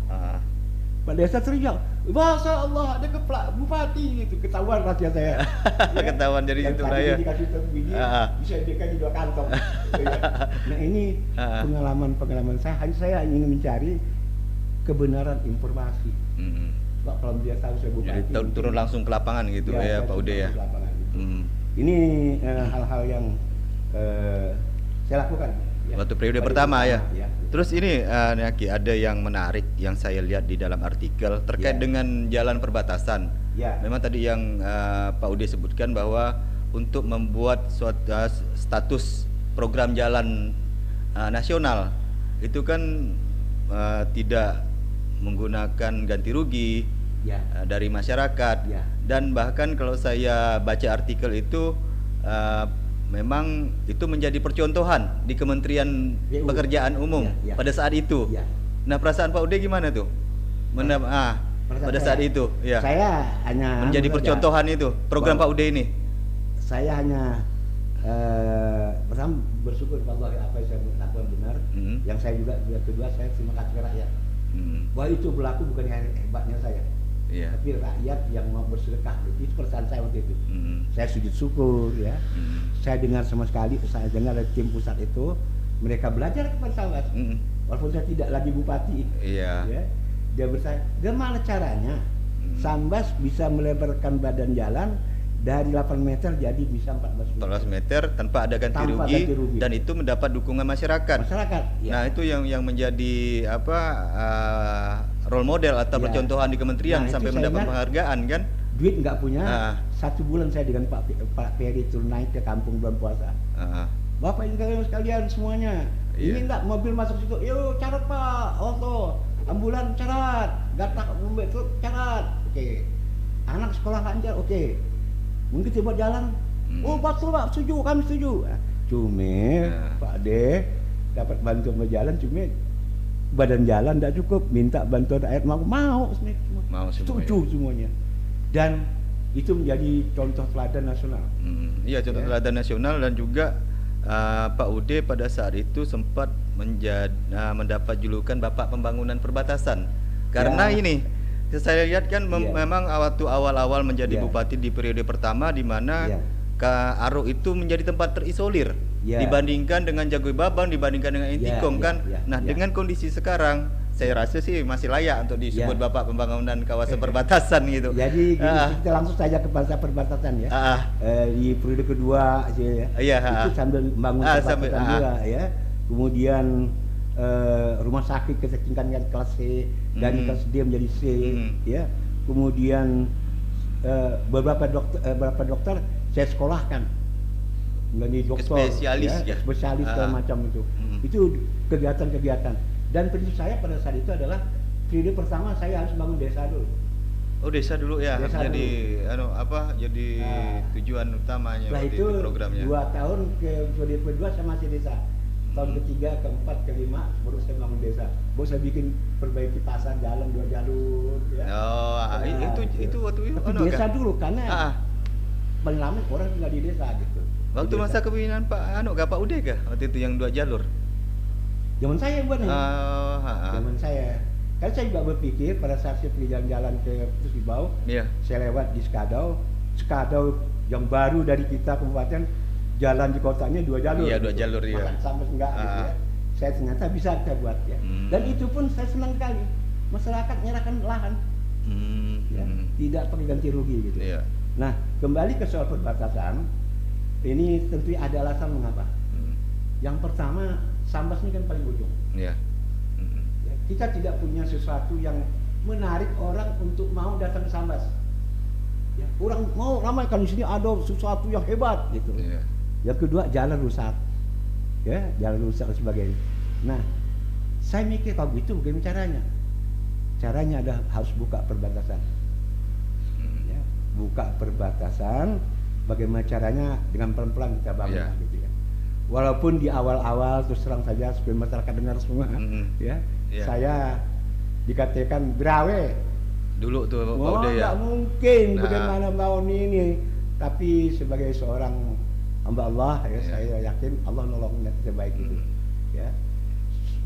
Pak Desa teriak, Masya Allah ada keplak bupati gitu, ketahuan rahasia saya. Ya. Ketahuan jadi itu lah ya. Dikasih 1 biji, bisa dikasih 2 kantong. Nah ini pengalaman saya. Saya ingin mencari kebenaran informasi. Pak, kalau dia tahu saya bupati. Jadi turun langsung ke lapangan gitu ya Pak Ude ya. Ini hal-hal yang saya lakukan. Waktu periode pertama ya. Terus ini Naki, ada yang menarik yang saya lihat di dalam artikel terkait dengan jalan perbatasan. Memang tadi yang Pak Ude sebutkan bahwa untuk membuat suatu status program jalan nasional itu kan tidak menggunakan ganti rugi dari masyarakat, dan bahkan kalau saya baca artikel itu memang itu menjadi percontohan di Kementerian Pekerjaan Umum pada saat itu. Nah, perasaan Pak Ude gimana tuh? Pada saat itu, ya. Saya hanya menjadi percontohan itu program Pak Ude ini. Saya hanya pertama bersyukur bahwa apa yang saya lakukan benar. Yang saya juga kedua saya terima kasih ke rakyat. Bahwa itu berlaku bukan hanya hebatnya saya. Tapi rakyat yang mau bersedekah, itu perasaan saya waktu itu. Saya sujud syukur ya. Saya dengar sama sekali, saya dengar dari tim pusat itu mereka belajar kepada saya. Walaupun saya tidak lagi bupati. Ya, dia bertanya, gimana caranya Sambas bisa melebarkan badan jalan dari 8 meter jadi bisa 14 meter tanpa ada ganti rugi, dan itu mendapat dukungan masyarakat. Nah, itu yang menjadi role model atau percontohan di kementerian sampai mendapat penghargaan kan. Duit nggak punya, 1 bulan saya dengan Pak Peri itu naik ke kampung bulan puasa. Bapak Ibu sekalian semuanya, ini enggak mobil masuk situ, yuk carat Pak, auto, ambulan carat, gatak mobil truk carat, oke. Anak sekolah lancar, oke. Mungkin coba jalan, oh betul Pak, setuju, kami setuju. Pak D dapat bantuan berjalan, cuma badan jalan tidak cukup, minta bantuan air mau semua, setuju semuanya. Dan itu menjadi contoh teladan nasional. Iya, contoh teladan nasional, dan juga Pak Ude pada saat itu sempat mendapat julukan Bapak Pembangunan Perbatasan. Karena ini saya lihat kan memang waktu awal-awal menjadi bupati di periode pertama, di mana Aruk itu menjadi tempat terisolir dibandingkan dengan Jagoi-Babang, dibandingkan dengan Intikong kan. Nah, dengan kondisi sekarang saya rasa sih masih layak untuk disebut Bapak Pembangunan Kawasan Perbatasan gitu. Jadi kita langsung saja ke bahasa perbatasan ya. Di periode kedua itu sambil membangun perbatasan juga ya. Kemudian rumah sakit kita tingkatkan kelas C, dari kelas D menjadi C ya. Kemudian beberapa dokter saya sekolahkan menjadi dokter, spesialis segala macam itu. Itu kegiatan-kegiatan. Dan prinsip saya pada saat itu adalah periode pertama saya harus bangun desa dulu. Oh, desa dulu ya, jadi jadi tujuan utamanya waktu itu programnya. 2 tahun ke periode kedua saya masih desa. Tahun ketiga, keempat, kelima baru saya bangun desa. Baru saya bikin perbaiki pasar jalan 2 jalur ya. Oh, itu waktu itu Tapi desa dulu karena paling lama orang tinggal di desa gitu. Waktu Di masa desa. kepemimpinan Pak Ude kah? Waktu itu yang 2 jalur. Zaman saya buat zaman saya. Kan saya juga berpikir pada saat saya pergi jalan-jalan ke Pusibau, Iya. saya lewat di Skadau yang baru dari kita kabupaten, jalan di kotanya 2 jalur. Iya, 2 jalur, iya. Masa sampai enggak gitu ya. Saya ternyata bisa kita buat ya. Dan itu pun saya senang sekali. Masyarakat menyerahkan lahan, ya, tidak pakai ganti rugi gitu. Iya. Nah, kembali ke soal perbatasan, ini tentu ada alasan mengapa. Yang pertama, Sambas ini kan paling ujung. Iya. Ya, kita tidak punya sesuatu yang menarik orang untuk mau datang ke Sambas. Ya, orang mau ramai kan di sini ada sesuatu yang hebat gitu. Iya. Yang kedua, jalan rusak. Ya, jalan rusak dan sebagainya. Nah, saya mikir kalau gitu bagaimana caranya? Caranya adalah harus buka perbatasan. Ya, buka perbatasan. Bagaimana caranya? Dengan pelan-pelan kita bangun Iya. gitu ya. Walaupun di awal-awal terus terang saja supaya masyarakat dengar semua, ya, Iya. saya dikatakan brawe. Dulu tuh Pak Oh, Ude ya. nggak mungkin Nah. bagaimana tahun ini. Tapi sebagai seorang hamba Allah, ya, Iya. saya yakin Allah nolong yang terbaik itu. Ya,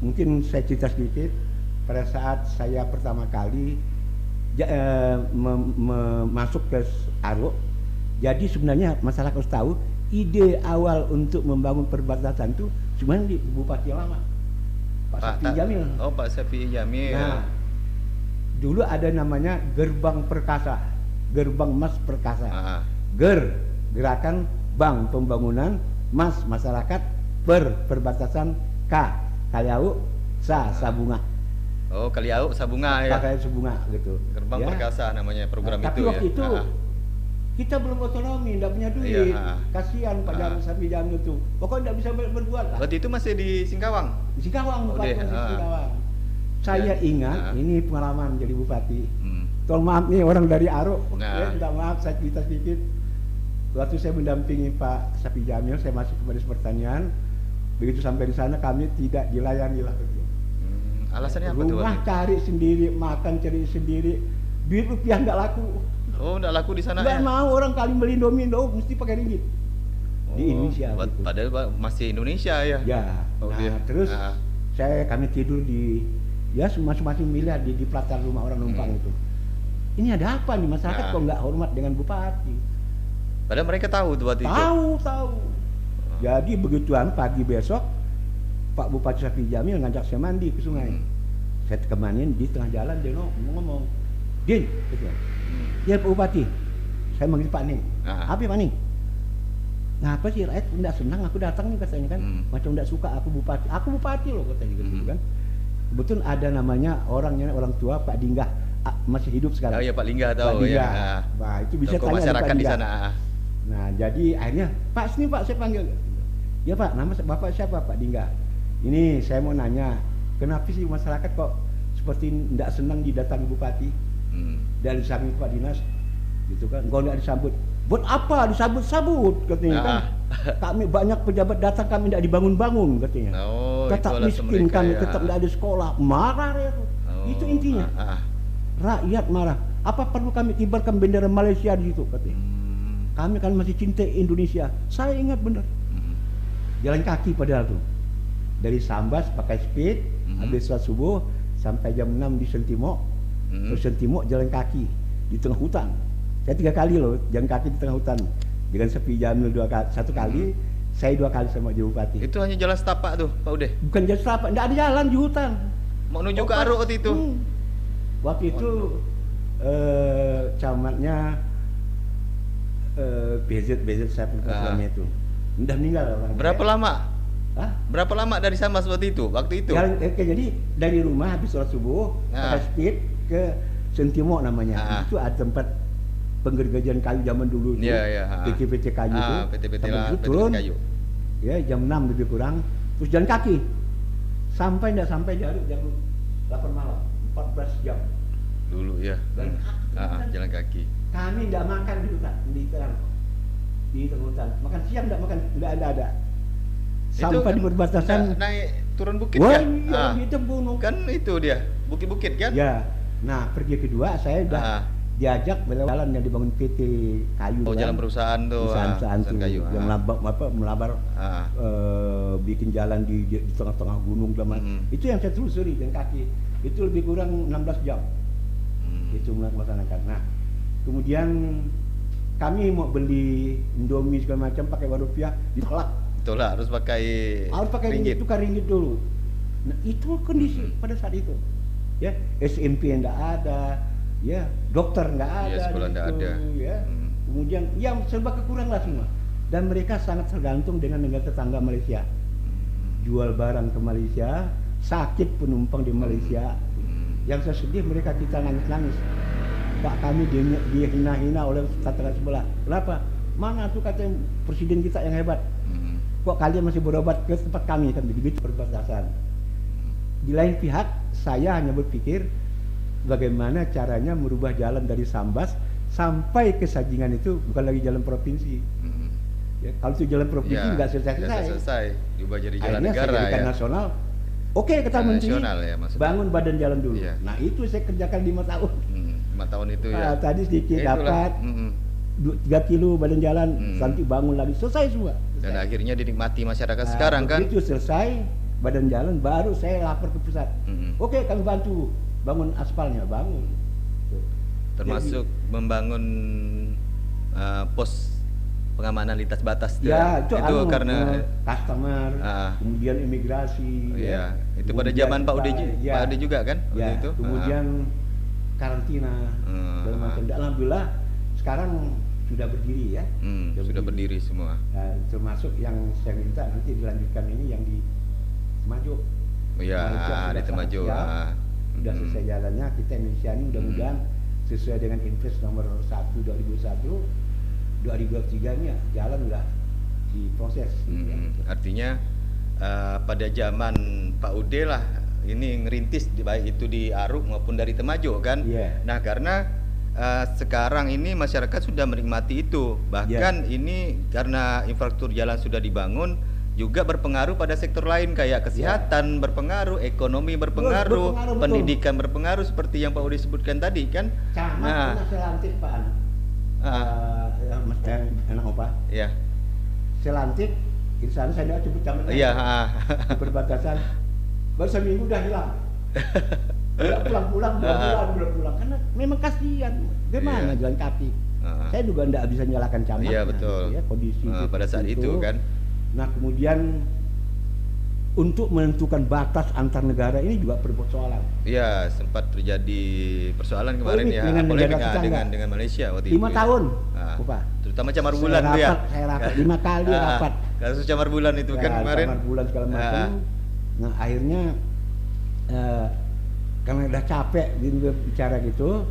mungkin saya cerita sedikit. Pada saat saya pertama kali masuk ke Aruk, jadi sebenarnya masyarakat harus tahu ide awal untuk membangun perbatasan itu sebenarnya di Bupati yang lama, Pak Sapi Jamil. Oh, Pak Sapi Jamil. Nah, dulu ada namanya Gerbang Perkasa, Gerbang Mas Perkasa. Gerakan Bank Pembangunan, Mas Masyarakat, Perbatasan, Kaliau, Sabunga. Oh, Kaliau Sabunga ya. Kaliau Sabunga gitu. Gerbang Ya. Perkasa namanya program Nah, itu tapi waktu ya. itu kita belum otonomi, tidak punya duit. Iya, Kasihan Pak Jamil Sapi Jamil itu. Pokoknya tidak bisa berbuat lah. Waktu itu masih di Singkawang. Di Singkawang, Oh, Bupati deh, di Singkawang. Saya Ya. ingat ini pengalaman jadi bupati. Hmm. Tolong maaf nih orang dari Aruk, Nah. ya, minta maaf saya cerita sedikit. Waktu saya mendampingi Pak Sapi Jamil, saya masuk ke Dinas Pertanian. Begitu sampai di sana kami tidak dilayani lah. Alasannya apa tuh? Rumah Waktu? cari sendiri, makan cari sendiri, duit rupiah nggak laku. Oh, enggak laku di sana Nggak ya? mau orang kali beli Indomie, mesti pakai ringgit. Di Indonesia. Gitu. Padahal masih Indonesia ya. Ya, Oh, nah iya. terus kami tidur di ya masing-masing miliar di pelataran rumah orang numpang itu. Ini ada apa nih masyarakat kok nggak hormat dengan bupati? Padahal mereka tahu tuh waktu itu. Tahu. Jadi begituan pagi besok Pak Bupati Sapi Jamil ngajak saya mandi ke sungai. Saya tekemanin di tengah jalan dia ngomong, "Din," gitu. "Ya Pak Bupati." Saya manggil Pak Ning. "Apa Pak Ning?" "Ngapa sih rakyat enggak senang aku datang nih," katanya kan. "Macam enggak suka aku bupati." "Aku bupati loh," katanya gitu kan. Kebetulan ada namanya orang tua Pak Dinggah masih hidup sekarang. Oh iya, Pak Linggah tahu Pak Dinggah. ya. Nah, itu bisa Tokoh tanya masyarakat Pak di Dinggah. sana. Nah, jadi akhirnya, "Pak, sini Pak, saya panggil." "Ya Pak, nama Bapak siapa?" "Pak Dinggah." "Ini saya mau nanya, kenapa sih masyarakat kok seperti tidak senang didatangi bupati dan disambut Pak Dinas, gitu kan? Kalau tidak disambut, buat apa disambut-sambut?" katanya kan. "Kami banyak pejabat datang, kami tidak dibangun-bangun," katanya. Oh, "Tetap itu alasan miskin mereka kami, ya. tetap tidak ada sekolah." Marah ya. Itu intinya. Rakyat marah. "Apa perlu kami kibarkan bendera Malaysia di situ?" katanya. "Kami kan masih cinta Indonesia." Saya ingat benar. Jalan kaki padahal tuh. Dari Sambas pakai speed, habis sholat subuh sampai jam 6 di Sentimok. Terus Sentimok jalan kaki di tengah hutan. Saya 3 kali loh jalan kaki di tengah hutan. Dengan Sapi Jamil 1 kali, saya 2 kali sama jadi bupati. Itu hanya jalan setapak tuh, Pak Ude. Bukan jalan setapak, enggak ada jalan di hutan. Mau menuju ke Aruk waktu itu. Waktu itu camatnya BZ saya pun itu. Udah meninggal orang. Berapa lama? Hah? Berapa lama dari Sambas waktu itu? Jadi dari rumah habis sholat subuh pakai speed ke Sentimok namanya. Itu ada tempat penggergajian kayu zaman dulu itu. PT-PT kayu itu. PT-PT turun. kayu. Ya jam 6 lebih kurang. Terus jalan kaki. Sampai jam 8 malam. 14 jam. Dulu ya. Jalan kaki. Kami tidak makan di hutan, di tengah hutan. Makan siang tidak makan, tidak ada. sampai kan di perbatasan. naik turun bukit Wah, kan? iya, itu gunung. Kan itu dia, bukit-bukit kan? Ya. Nah, pergi kedua saya udah diajak belok jalan yang dibangun PT Kayu. Oh, jalan perusahaan tuh. Perusahaan tuh kayu. yang melabar bikin jalan di tengah-tengah gunung zaman. Itu yang saya telusuri dengan kaki. Itu lebih kurang 16 jam. Itu melaksanakan. Nah, kemudian kami mau beli Indomie segala macam pakai Rp1 ditolak. Itulah harus pakai ringgit. Tukar ringgit dulu. Nah, itu kondisi pada saat itu. Ya, SMP enggak ada, ya, dokter enggak ada, sekolah enggak ada. Ya. Kemudian ya serba kekurang lah semua. Dan mereka sangat tergantung dengan negara tetangga Malaysia. Jual barang ke Malaysia, sakit penumpang di Malaysia. Yang saya sedih mereka kita nangis-nangis. Pak, kami dihina-hina oleh tetangga sebelah. Kenapa? Mana tuh kata presiden kita yang hebat? Kok kalian masih berobat ke tempat kami, kan begitu perbatasan. Di lain pihak, saya hanya berpikir bagaimana caranya merubah jalan dari Sambas sampai ke Sajingan itu bukan lagi jalan provinsi. Ya, kalau itu jalan provinsi nggak selesai. Diubah jadi jalan akhirnya negara saya jadikan ya. nasional. Oke, kata menteri, ya, bangun badan jalan dulu. Iya. Nah, itu saya kerjakan 5 tahun. 5 tahun itu ya. Tadi sedikit dapat 3 kilo badan jalan, nanti bangun lagi, selesai semua. Dan akhirnya dinikmati masyarakat sekarang kan. Begitu selesai badan jalan, baru saya lapor ke pusat. Oke, kami bantu bangun aspalnya, bangun. Termasuk membangun pos pengamanan lintas batas. Ya, itu karena customer, kemudian imigrasi. Iya, itu pada zaman Pak Ude juga kan? Ya, itu. kemudian karantina. Dan macam. Alhamdulillah sekarang sudah berdiri ya. Sudah berdiri semua. Nah, termasuk yang saya minta nanti dilanjutkan ini yang di Temajuk. Iya, di Temajuk. Sudah selesai jalannya. Kita Indonesia ini mudah-mudahan sesuai dengan Impres nomor 1 2001, 2023 ini jalan udah diproses. Artinya pada zaman Pak Ude lah ini ngerintis baik itu di Aruk maupun dari Temajuk kan. Nah, karena sekarang ini masyarakat sudah menikmati itu. Bahkan ini karena infrastruktur jalan sudah dibangun juga berpengaruh pada sektor lain kayak kesehatan berpengaruh, ekonomi berpengaruh, pendidikan berpengaruh seperti yang Pak Ude sebutkan tadi kan. Camat selantik Pak Mas enak apa? Iya. Selantik di sana saya tidak sebut camatnya. Iya, Di perbatasan baru seminggu udah hilang. Udah pulang-pulang, belum pulang karena memang kasihan. Gimana jalan kaki? Saya juga tidak bisa nyalakan camatnya. Iya, betul. Ya, kondisi pada saat itu kan. Nah, kemudian untuk menentukan batas antar negara ini juga persoalan. Iya, sempat terjadi persoalan kemarin ya, polemik dengan Malaysia waktu 5 tahun. Terutama Camar Bulan tuh ya. Saya rapat 5 kali rapat. Kasus Camar Bulan itu kan kemarin. Camar Bulan segala macam. Nah, akhirnya karena udah capek bicara gitu.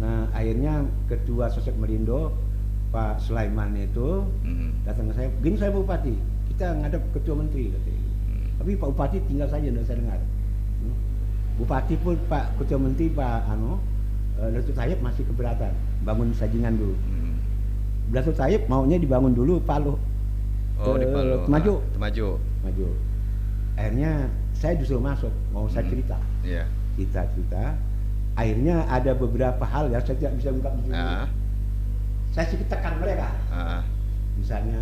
Nah, akhirnya Ketua Sosok Merindo Pak Sulaiman itu datang ke saya, gini saya Bupati, kita ngadep Ketua Menteri katanya. Tapi Pak Bupati tinggal saja, tidak saya dengar. Bupati pun Pak Ketua Menteri Pak Datuk Tayyip masih keberatan bangun Sajingan dulu. Datuk Tayyip maunya dibangun dulu Paluh. Di Paluh. Temajuk. Akhirnya saya disuruh masuk, mau saya cerita. Cerita. Akhirnya ada beberapa hal yang saya tidak bisa ungkap di sini. Saya sedikit tekan mereka. Misalnya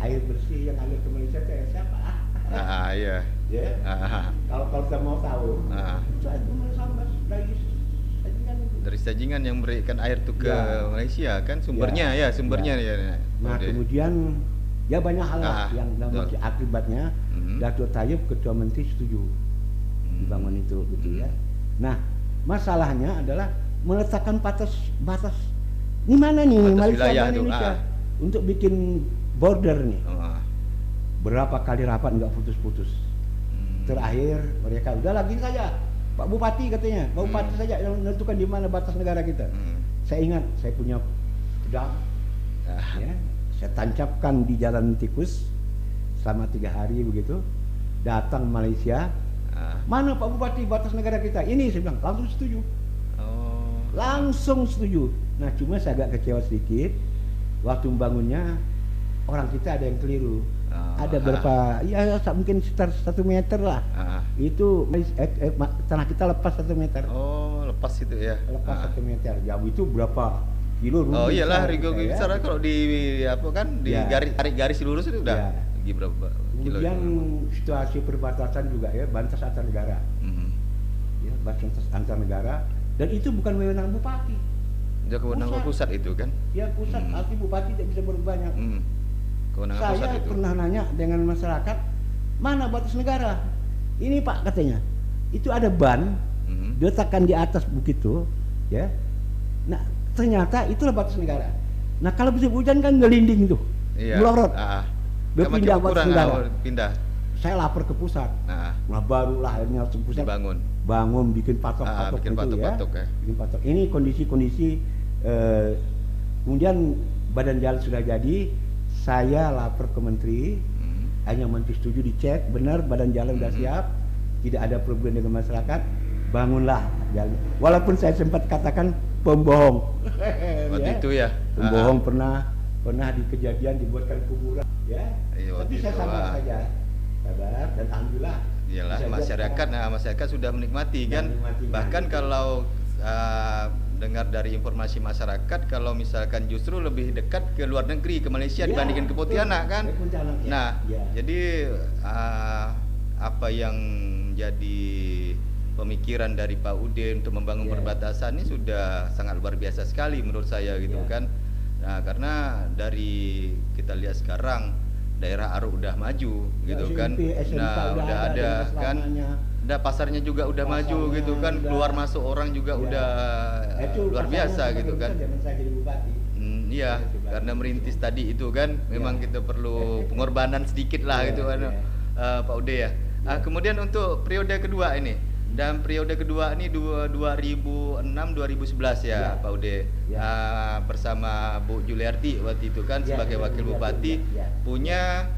air bersih yang ngalir ke Malaysia itu siapa? Iya. Ya. Kalau kita mau tahu, itu Sambas dari Sajingan yang memberikan air tuh ke Malaysia kan sumbernya ya. Nah, kemudian ya banyak hal yang akibatnya Datuk Tayyip Ketua Menteri setuju dibangun itu gitu ya. Nah, masalahnya adalah meletakkan batas ini mana nih Malaysia dan Indonesia untuk bikin border nih. Berapa kali rapat nggak putus-putus. Terakhir mereka udah lagi saja Pak Bupati katanya, Pak Bupati saja yang menentukan di mana batas negara kita. Saya ingat saya punya pedang, ya, saya tancapkan di jalan tikus selama 3 hari begitu. Datang Malaysia, mana Pak Bupati batas negara kita? Ini saya bilang langsung setuju. Langsung setuju. Nah, cuma saya agak kecewa sedikit waktu membangunnya orang kita ada yang keliru. ada berapa, ya mungkin sekitar 1 meter lah. Itu tanah kita lepas 1 meter. Oh, lepas itu ya. Lepas 1 meter. Jauh itu berapa kilo? Oh iyalah, Rigo besar kalau di apa kan di tarik garis lurus itu udah berapa kilo? Kemudian situasi perbatasan juga ya, batas antar negara. Ya, batas antar negara, dan itu bukan wewenang bupati. Dia kewenangan pusat itu kan? Ya pusat, arti bupati tidak bisa berbuat banyak. Kewenangan Saya pusat itu. pernah nanya dengan masyarakat, mana batas negara? Ini Pak katanya, itu ada ban, diletakkan di atas bukit itu, ya. Nah ternyata itulah batas negara. Nah kalau bisa hujan kan ngelinding tuh, melorot. Dia pindah batas negara. Pindah. Saya lapor ke pusat. Nah barulah akhirnya pusat bangun bikin patok-patok bikin itu patok-patok ya. Bikin patok. Ini kondisi-kondisi. Kemudian badan jalan sudah jadi, saya lapor ke menteri, hanya menteri setuju, dicek benar badan jalan sudah siap, tidak ada problem dengan masyarakat, bangunlah jalan. Walaupun saya sempat katakan pembohong. Waktu itu ya. Pembohong pernah di kejadian dibuatkan kuburan, ya. Tapi saya sabar saja, sabar, dan alhamdulillah. Iyalah, masyarakat sudah menikmati kan. Bahkan kalau dengar dari informasi masyarakat, kalau misalkan justru lebih dekat ke luar negeri, ke Malaysia dibandingkan ke Pontianak kan. Nah, jadi apa yang jadi pemikiran dari Pak Ude untuk membangun perbatasan ini sudah sangat luar biasa sekali menurut saya gitu kan. Nah, karena dari kita lihat sekarang daerah Aruk udah maju gitu kan. Nah, udah ada kan. Udah pasarnya juga udah maju gitu kan, keluar masuk orang juga udah luar biasa gitu kan. Iya, karena merintis tadi itu kan memang kita perlu pengorbanan sedikit lah gitu kan, Pak Ude ya. Kemudian untuk periode kedua ini, dan periode kedua ini 2006-2011 ya Pak Ude, bersama Bu Juliarti waktu itu kan sebagai wakil bupati punya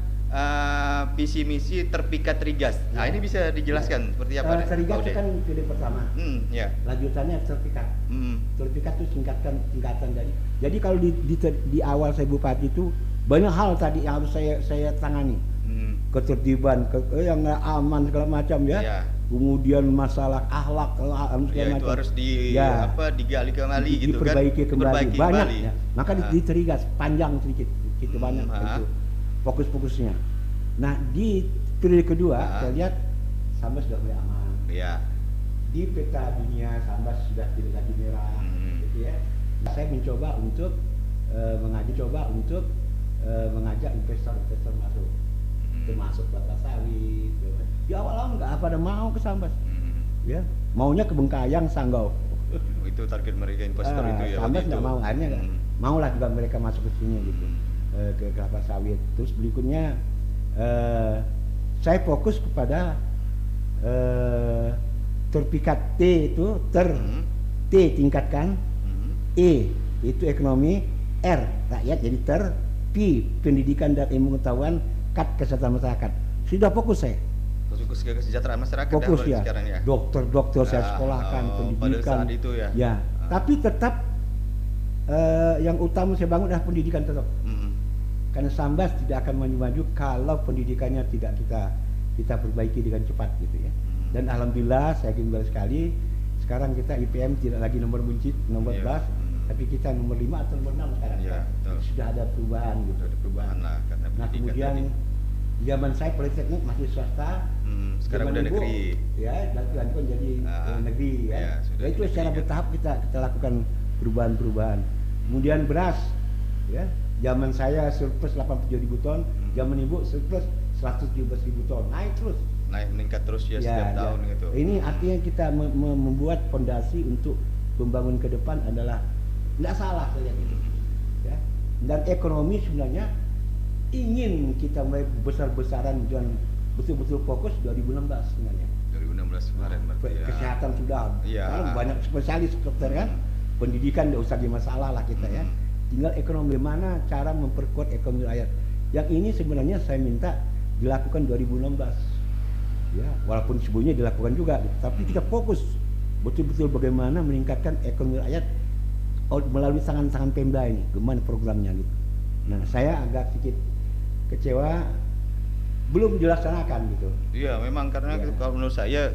visi misi terpikat Trigas. Nah ini bisa dijelaskan seperti apa? Trigas itu kan periode pertama. Lanjutannya terpikat. Terpikat itu tingkatan dari. Jadi kalau di awal saya bupati itu banyak hal tadi yang harus saya tangani. Ketertiban, yang nggak aman segala macam ya. Kemudian masalah akhlak segala macam. Itu harus digali kembali gitu kan. Diperbaiki kembali. Banyak. Ya. Maka di Trigas panjang sedikit, gitu banyak itu. Fokus-fokusnya. Nah di periode kedua saya lihat Sambas sudah mulai aman. Di peta dunia Sambas sudah tidak lagi merah, gitu ya. Saya mencoba untuk mengajak investor masuk, termasuk kelapa sawit. Di awal-awal nggak pada mau ke Sambas, ya maunya ke Bengkayang, Sanggau. Itu target mereka investor itu ya. Sambas nggak mau, akhirnya maulah juga mereka masuk ke sini gitu. Ke kelapa sawit. Terus berikutnya saya fokus kepada terpikat T itu T tingkatkan, E itu ekonomi, R rakyat jadi P pendidikan dan ilmu pengetahuan, kesehatan masyarakat. Sudah fokus saya. Fokus ke kesejahteraan masyarakat. Fokus ya. Sekarang ya. Dokter saya sekolahkan, pendidikan. Pada saat itu ya. Tapi tetap yang utama saya bangun adalah pendidikan tetap. Karena Sambas tidak akan maju kalau pendidikannya tidak kita perbaiki dengan cepat gitu ya. Dan alhamdulillah saya gembira sekali sekarang kita IPM tidak lagi nomor buncit, nomor 11, tapi kita nomor 5 atau nomor 6 sekarang. Sudah ada perubahan gitu. Ada perubahan lah karena nah kemudian zaman saya politeknik masih swasta, sekarang udah negeri. Ya, dan dilanjutkan jadi negeri ya. Itu secara bertahap kita lakukan perubahan-perubahan. Kemudian beras ya. Zaman saya surplus 87.000 ton, zaman ibu surplus 117.000 ton, naik terus. Meningkat terus ya setiap tahun gitu. Ini artinya kita membuat fondasi untuk pembangunan ke depan adalah tidak salah saya gitu. Ya. Dan ekonomi sebenarnya ingin kita mulai besar-besaran dan betul-betul fokus 2016 sebenarnya. 2016 kemarin berarti ya. Kesehatan sudah, kan banyak spesialis dokter kan. Pendidikan tidak usah masalah lah kita ya. Tinggal ekonomi, mana cara memperkuat ekonomi rakyat. Yang ini sebenarnya saya minta dilakukan 2016. Ya, walaupun sebelumnya dilakukan juga, tapi kita fokus betul-betul bagaimana meningkatkan ekonomi rakyat melalui tangan-tangan Pemda ini, gimana programnya gitu. Nah, saya agak sedikit kecewa belum dilaksanakan gitu. Iya, memang karena Ya. kalau menurut saya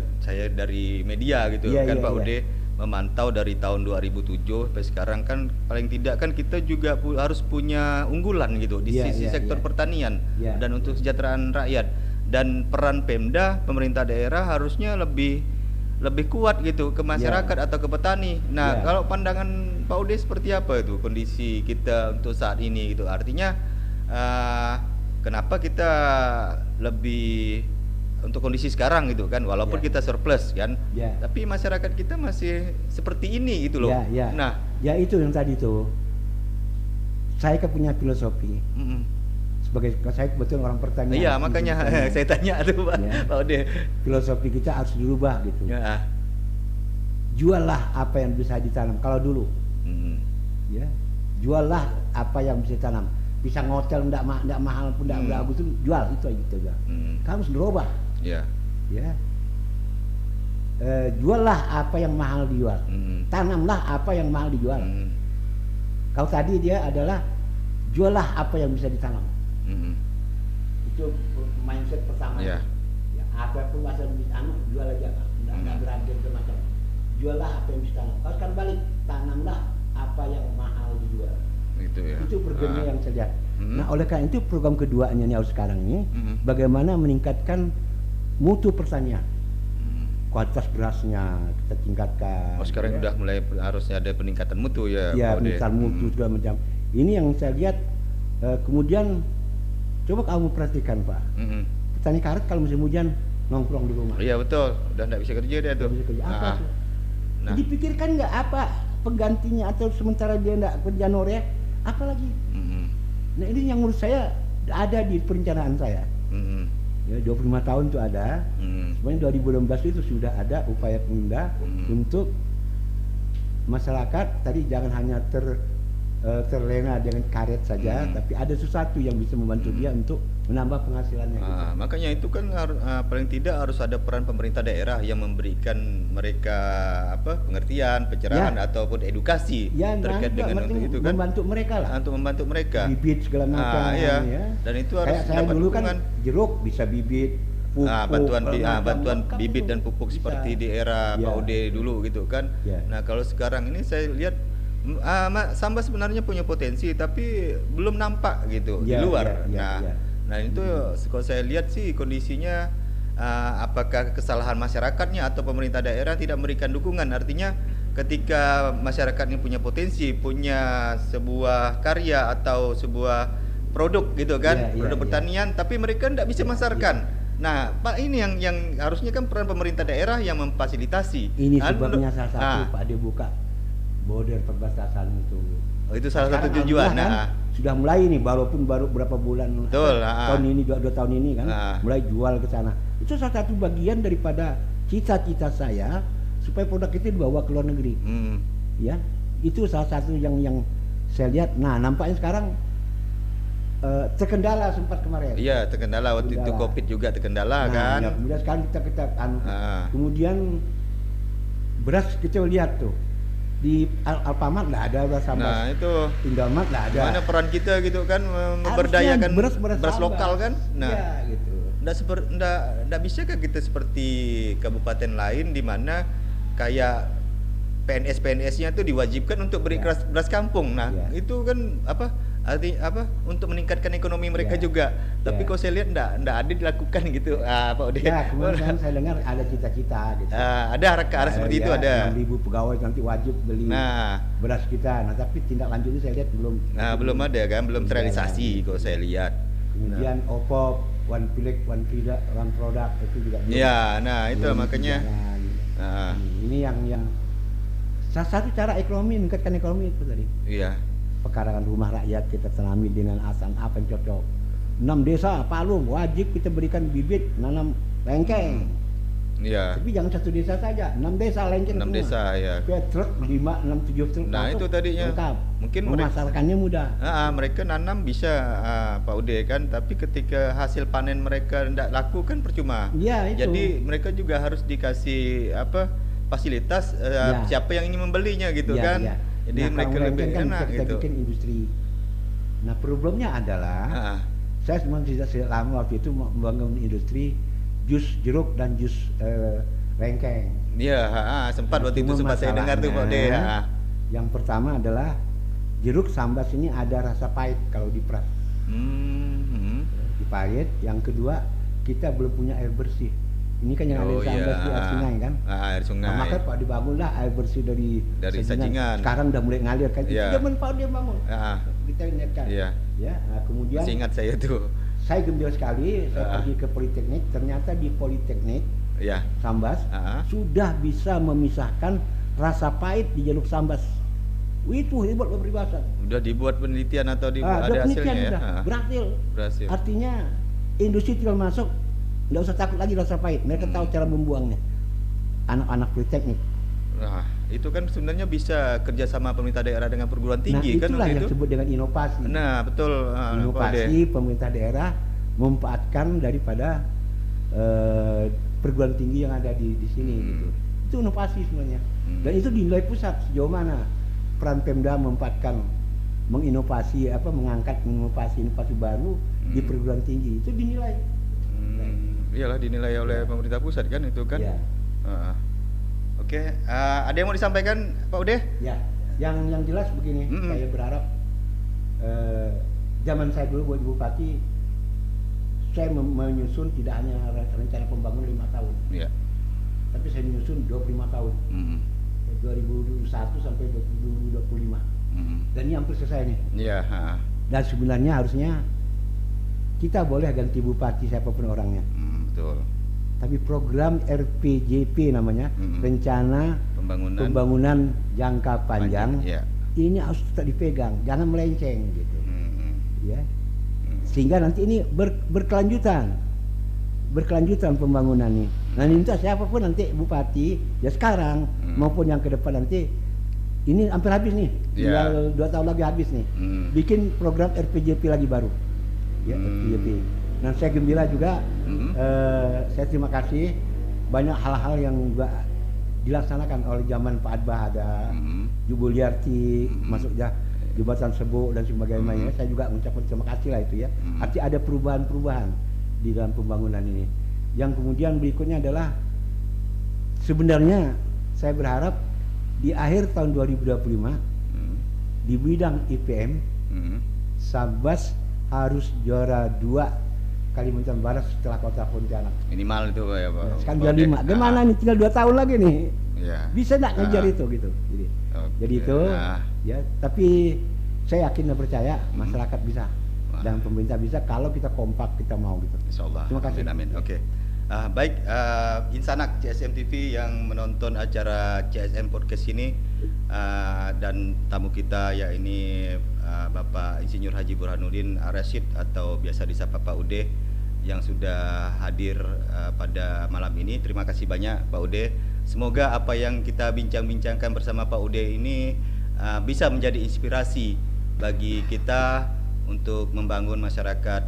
dari media gitu Iya, kan iya, Pak iya. Ude memantau dari tahun 2007 sampai sekarang kan paling tidak kan kita juga harus punya unggulan gitu di Iya, sisi iya, sektor iya. pertanian Iya, dan untuk iya. kesejahteraan rakyat, dan peran Pemda pemerintah daerah harusnya lebih kuat gitu ke masyarakat Iya. atau ke petani. Nah, Iya. kalau pandangan Pak Ude seperti apa itu kondisi kita untuk saat ini gitu? Artinya eh, kenapa kita lebih untuk kondisi sekarang gitu kan, walaupun Ya. kita surplus kan, Ya. tapi masyarakat kita masih seperti ini gitu loh. Ya, ya. Nah, Ya itu yang tadi tuh. Saya kan punya filosofi. mm-mm. Sebagai saya kebetulan orang pertanian. Iya makanya Pertanian. saya tanya tuh Pak, Ya. Pak Ode. Filosofi kita harus dirubah gitu. Ya. Juallah apa yang bisa ditanam. Kalau dulu, Mm. ya, juallah apa yang bisa ditanam. Pisang hotel enggak mahal pun enggak bagus itu jual itu aja gitu aja. Kamu harus berubah, Ya. ya. Juallah apa yang mahal dijual. Tanamlah apa yang mahal dijual. Kalau tadi dia adalah juallah apa yang bisa ditanam. Itu mindset pertama. Ya. Ya, apapun masa ditanam jual aja, enggak berani macam. Juallah apa yang bisa ditanam. Kalau sekarang balik, tanamlah apa yang mahal dijual. Itu ya. Itu programnya yang saya lihat. Hmm. Nah, oleh karena itu program keduanya nih sekarang ini bagaimana meningkatkan mutu pertanian. Kualitas berasnya kita tingkatkan. Oh sekarang ya. udah mulai harusnya ada peningkatan mutu ya. Ya, Pak Ode. peningkatan mutu segala macam. Ini yang saya lihat. Kemudian coba kamu perhatikan Pak. Petani karet kalau musim hujan nongkrong di rumah. Iya betul, udah nggak bisa kerja dia tuh. Nggak bisa kerja. Apa tuh? Nah. Dipikirkan nggak apa penggantinya atau sementara dia nggak kerja norek, apa lagi? Nah ini yang menurut saya ada di perencanaan saya. Ya 25 tahun itu ada. Sebenarnya 2016 itu sudah ada upaya Pemda untuk masyarakat tadi jangan hanya terlena dengan karet saja, tapi ada sesuatu yang bisa membantu dia untuk menambah penghasilannya. Gitu. Makanya itu kan paling tidak harus ada peran pemerintah daerah yang memberikan mereka pengertian, pencerahan ataupun edukasi terkait dengan untuk itu kan. Membantu mereka lah. Untuk membantu mereka. Bibit segala macam. Iya. Ya. Dan itu harus kayak saya dulu dukungan. kan jeruk bisa bibit. Pupuk, bantuan bibit dan pupuk bisa. Seperti di era Pak Ode dulu gitu kan. Nah kalau sekarang ini saya lihat Sambas sebenarnya punya potensi tapi belum nampak gitu di luar. Nah itu kalau saya lihat sih kondisinya apakah kesalahan masyarakatnya atau pemerintah daerah tidak memberikan dukungan. Artinya ketika masyarakat ini punya potensi, punya sebuah karya atau sebuah produk gitu kan, produk pertanian, tapi mereka tidak bisa masarkan. Nah, Pak ini yang harusnya kan peran pemerintah daerah yang memfasilitasi. Ini sebabnya salah satu Pak dia buka border perbatasan itu. Oh, itu salah satu Sekarang tujuan. Kan, sudah mulai nih walaupun baru berapa bulan. Betul, tahun ini 2 tahun ini kan mulai jual ke sana. Itu salah satu bagian daripada cita-cita saya supaya produk itu dibawa ke luar negeri. Ya, itu salah satu yang saya lihat. Nah, nampaknya sekarang terkendala sempat kemarin. Iya, terkendala waktu itu Covid juga terkendala kan. Ya, kemudian sekarang kita kemudian beras kita lihat tuh di Alfamart nggak ada beras Sambas. Nah itu Indomart nggak ada. Mana peran kita gitu kan memberdayakan beras lokal kan? Nah, ya, gitu. Nggak bisa kan kita seperti kabupaten lain di mana kayak PNS-nya tuh diwajibkan untuk beri beras kampung. Nah, itu kan artinya untuk meningkatkan ekonomi mereka juga. Tapi kalau saya lihat enggak ada dilakukan gitu. Pak Ode. Ya, kemudian saya dengar ada cita-cita gitu. Ada arah seperti itu ada. 6.000 pegawai nanti wajib beli beras kita. Nah, tapi tindak lanjutnya saya lihat belum. Belum ada kan, belum terrealisasi kalau saya lihat. Kemudian OPOP, One Pilik, One Product itu juga belum. Ya, nah itu makanya. Ini yang salah satu cara ekonomi meningkatkan ekonomi itu tadi. Iya. Pekarangan rumah rakyat kita tanami dengan asam apa yang cocok. 6 desa Palung wajib kita berikan bibit nanam lengkeng. Iya. Tapi jangan satu desa saja, 6 desa lengkeng 6 semua. desa ya. Kayak truk 5, 6, 7 truk. Nah, itu tadinya. Lengkap. Mungkin memasarkannya mudah. Mereka nanam bisa Pak Ude kan, tapi ketika hasil panen mereka tidak laku kan percuma. Iya, itu. Jadi mereka juga harus dikasih fasilitas siapa yang ingin membelinya gitu kan. Ya. Jadi nah, mereka lebih kan enak kita gitu. bikin industri. Nah, problemnya adalah saya memang tidak lama waktu itu membangun industri jus jeruk dan jus lengkeng. Iya, sempat waktu itu sempat saya dengar tuh Pak Ude. Yang pertama adalah jeruk sambas ini ada rasa pahit kalau diperas. Dipahit. Yang kedua, kita belum punya air bersih. Ini kan yang ada di sambas di air sungai kan. Air sungai. Nah, maka Pak dibangunlah air bersih dari Sajingan. Sekarang udah mulai ngalir kan. Itu zaman Pak dia bangun. Kita ingatkan. Ya, nah, kemudian masih ingat saya tuh. Saya gembira sekali, saya pergi ke Politeknik, ternyata di Politeknik Sambas sudah bisa memisahkan rasa pahit di jeruk sambas. Itu hebat peribahasa. Udah dibuat penelitian atau ada hasilnya ya? Berhasil. Artinya industri tinggal masuk, nggak usah takut lagi rasa pahit. Mereka tahu cara membuangnya. Anak-anak Politeknik. Nah, itu kan sebenarnya bisa kerjasama pemerintah daerah dengan perguruan tinggi kan? Itulah yang disebut dengan inovasi. Nah, betul. Inovasi pemerintah daerah memanfaatkan daripada perguruan tinggi yang ada di sini. Gitu. Itu inovasi sebenarnya. Dan itu dinilai pusat sejauh mana peran Pemda menginovasi mengangkat inovasi baru di perguruan tinggi. Itu dinilai. Iyalah dinilai oleh pemerintah pusat kan itu kan. Ya. Oke, ada yang mau disampaikan Pak Ude? Ya, yang jelas begini, saya berharap zaman saya dulu buat bupati, saya menyusun tidak hanya rencana pembangunan 5 tahun, tapi saya menyusun 25 tahun, 2021 sampai 2025, dan ini hampir selesai nih. Dan sebenarnya harusnya kita boleh ganti bupati siapapun orangnya. Betul. Tapi program RPJP namanya, rencana pembangunan jangka panjang, ini harus tetap dipegang, jangan melenceng gitu, ya. Sehingga nanti ini berkelanjutan pembangunan ini. Nah, minta siapapun nanti bupati, ya sekarang maupun yang ke depan nanti, ini hampir habis nih, tinggal 2 tahun lagi habis nih, bikin program RPJP lagi baru, ya RPJP. Dan saya gembira juga, saya terima kasih banyak hal-hal yang juga dilaksanakan oleh zaman Pak Adbah, ada Jubuliarti, masuk jembatan Sebo dan sebagainya. Saya juga mengucapkan terima kasih lah itu ya. Arti ada perubahan-perubahan di dalam pembangunan ini. Yang kemudian berikutnya adalah sebenarnya saya berharap di akhir tahun 2025 di bidang IPM Sambas harus juara 2 Kalimantan Barat setelah kota Pontianak. Minimal itu ya Pak. Sekarang juara 5. Gimana nih, tinggal 2 tahun lagi nih. Bisa nggak ngejar itu gitu. Jadi itu ya, tapi saya yakin dan percaya masyarakat bisa dan pemerintah bisa kalau kita kompak, kita mau gitu. Insyaallah. Terima kasih. Amin. Oke. Baik, Insanak CSM TV yang menonton acara CSM Podcast ini, dan tamu kita ya ini Bapak Insinyur Haji Burhanuddin Ar-Rasyid atau biasa disapa Pak Ude yang sudah hadir pada malam ini. Terima kasih banyak Pak Ude. Semoga apa yang kita bincang-bincangkan bersama Pak Ude ini bisa menjadi inspirasi bagi kita untuk membangun masyarakat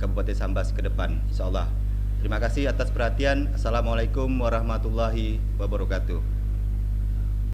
Kabupaten Sambas ke depan, insyaallah. Terima kasih atas perhatian. Assalamualaikum warahmatullahi wabarakatuh.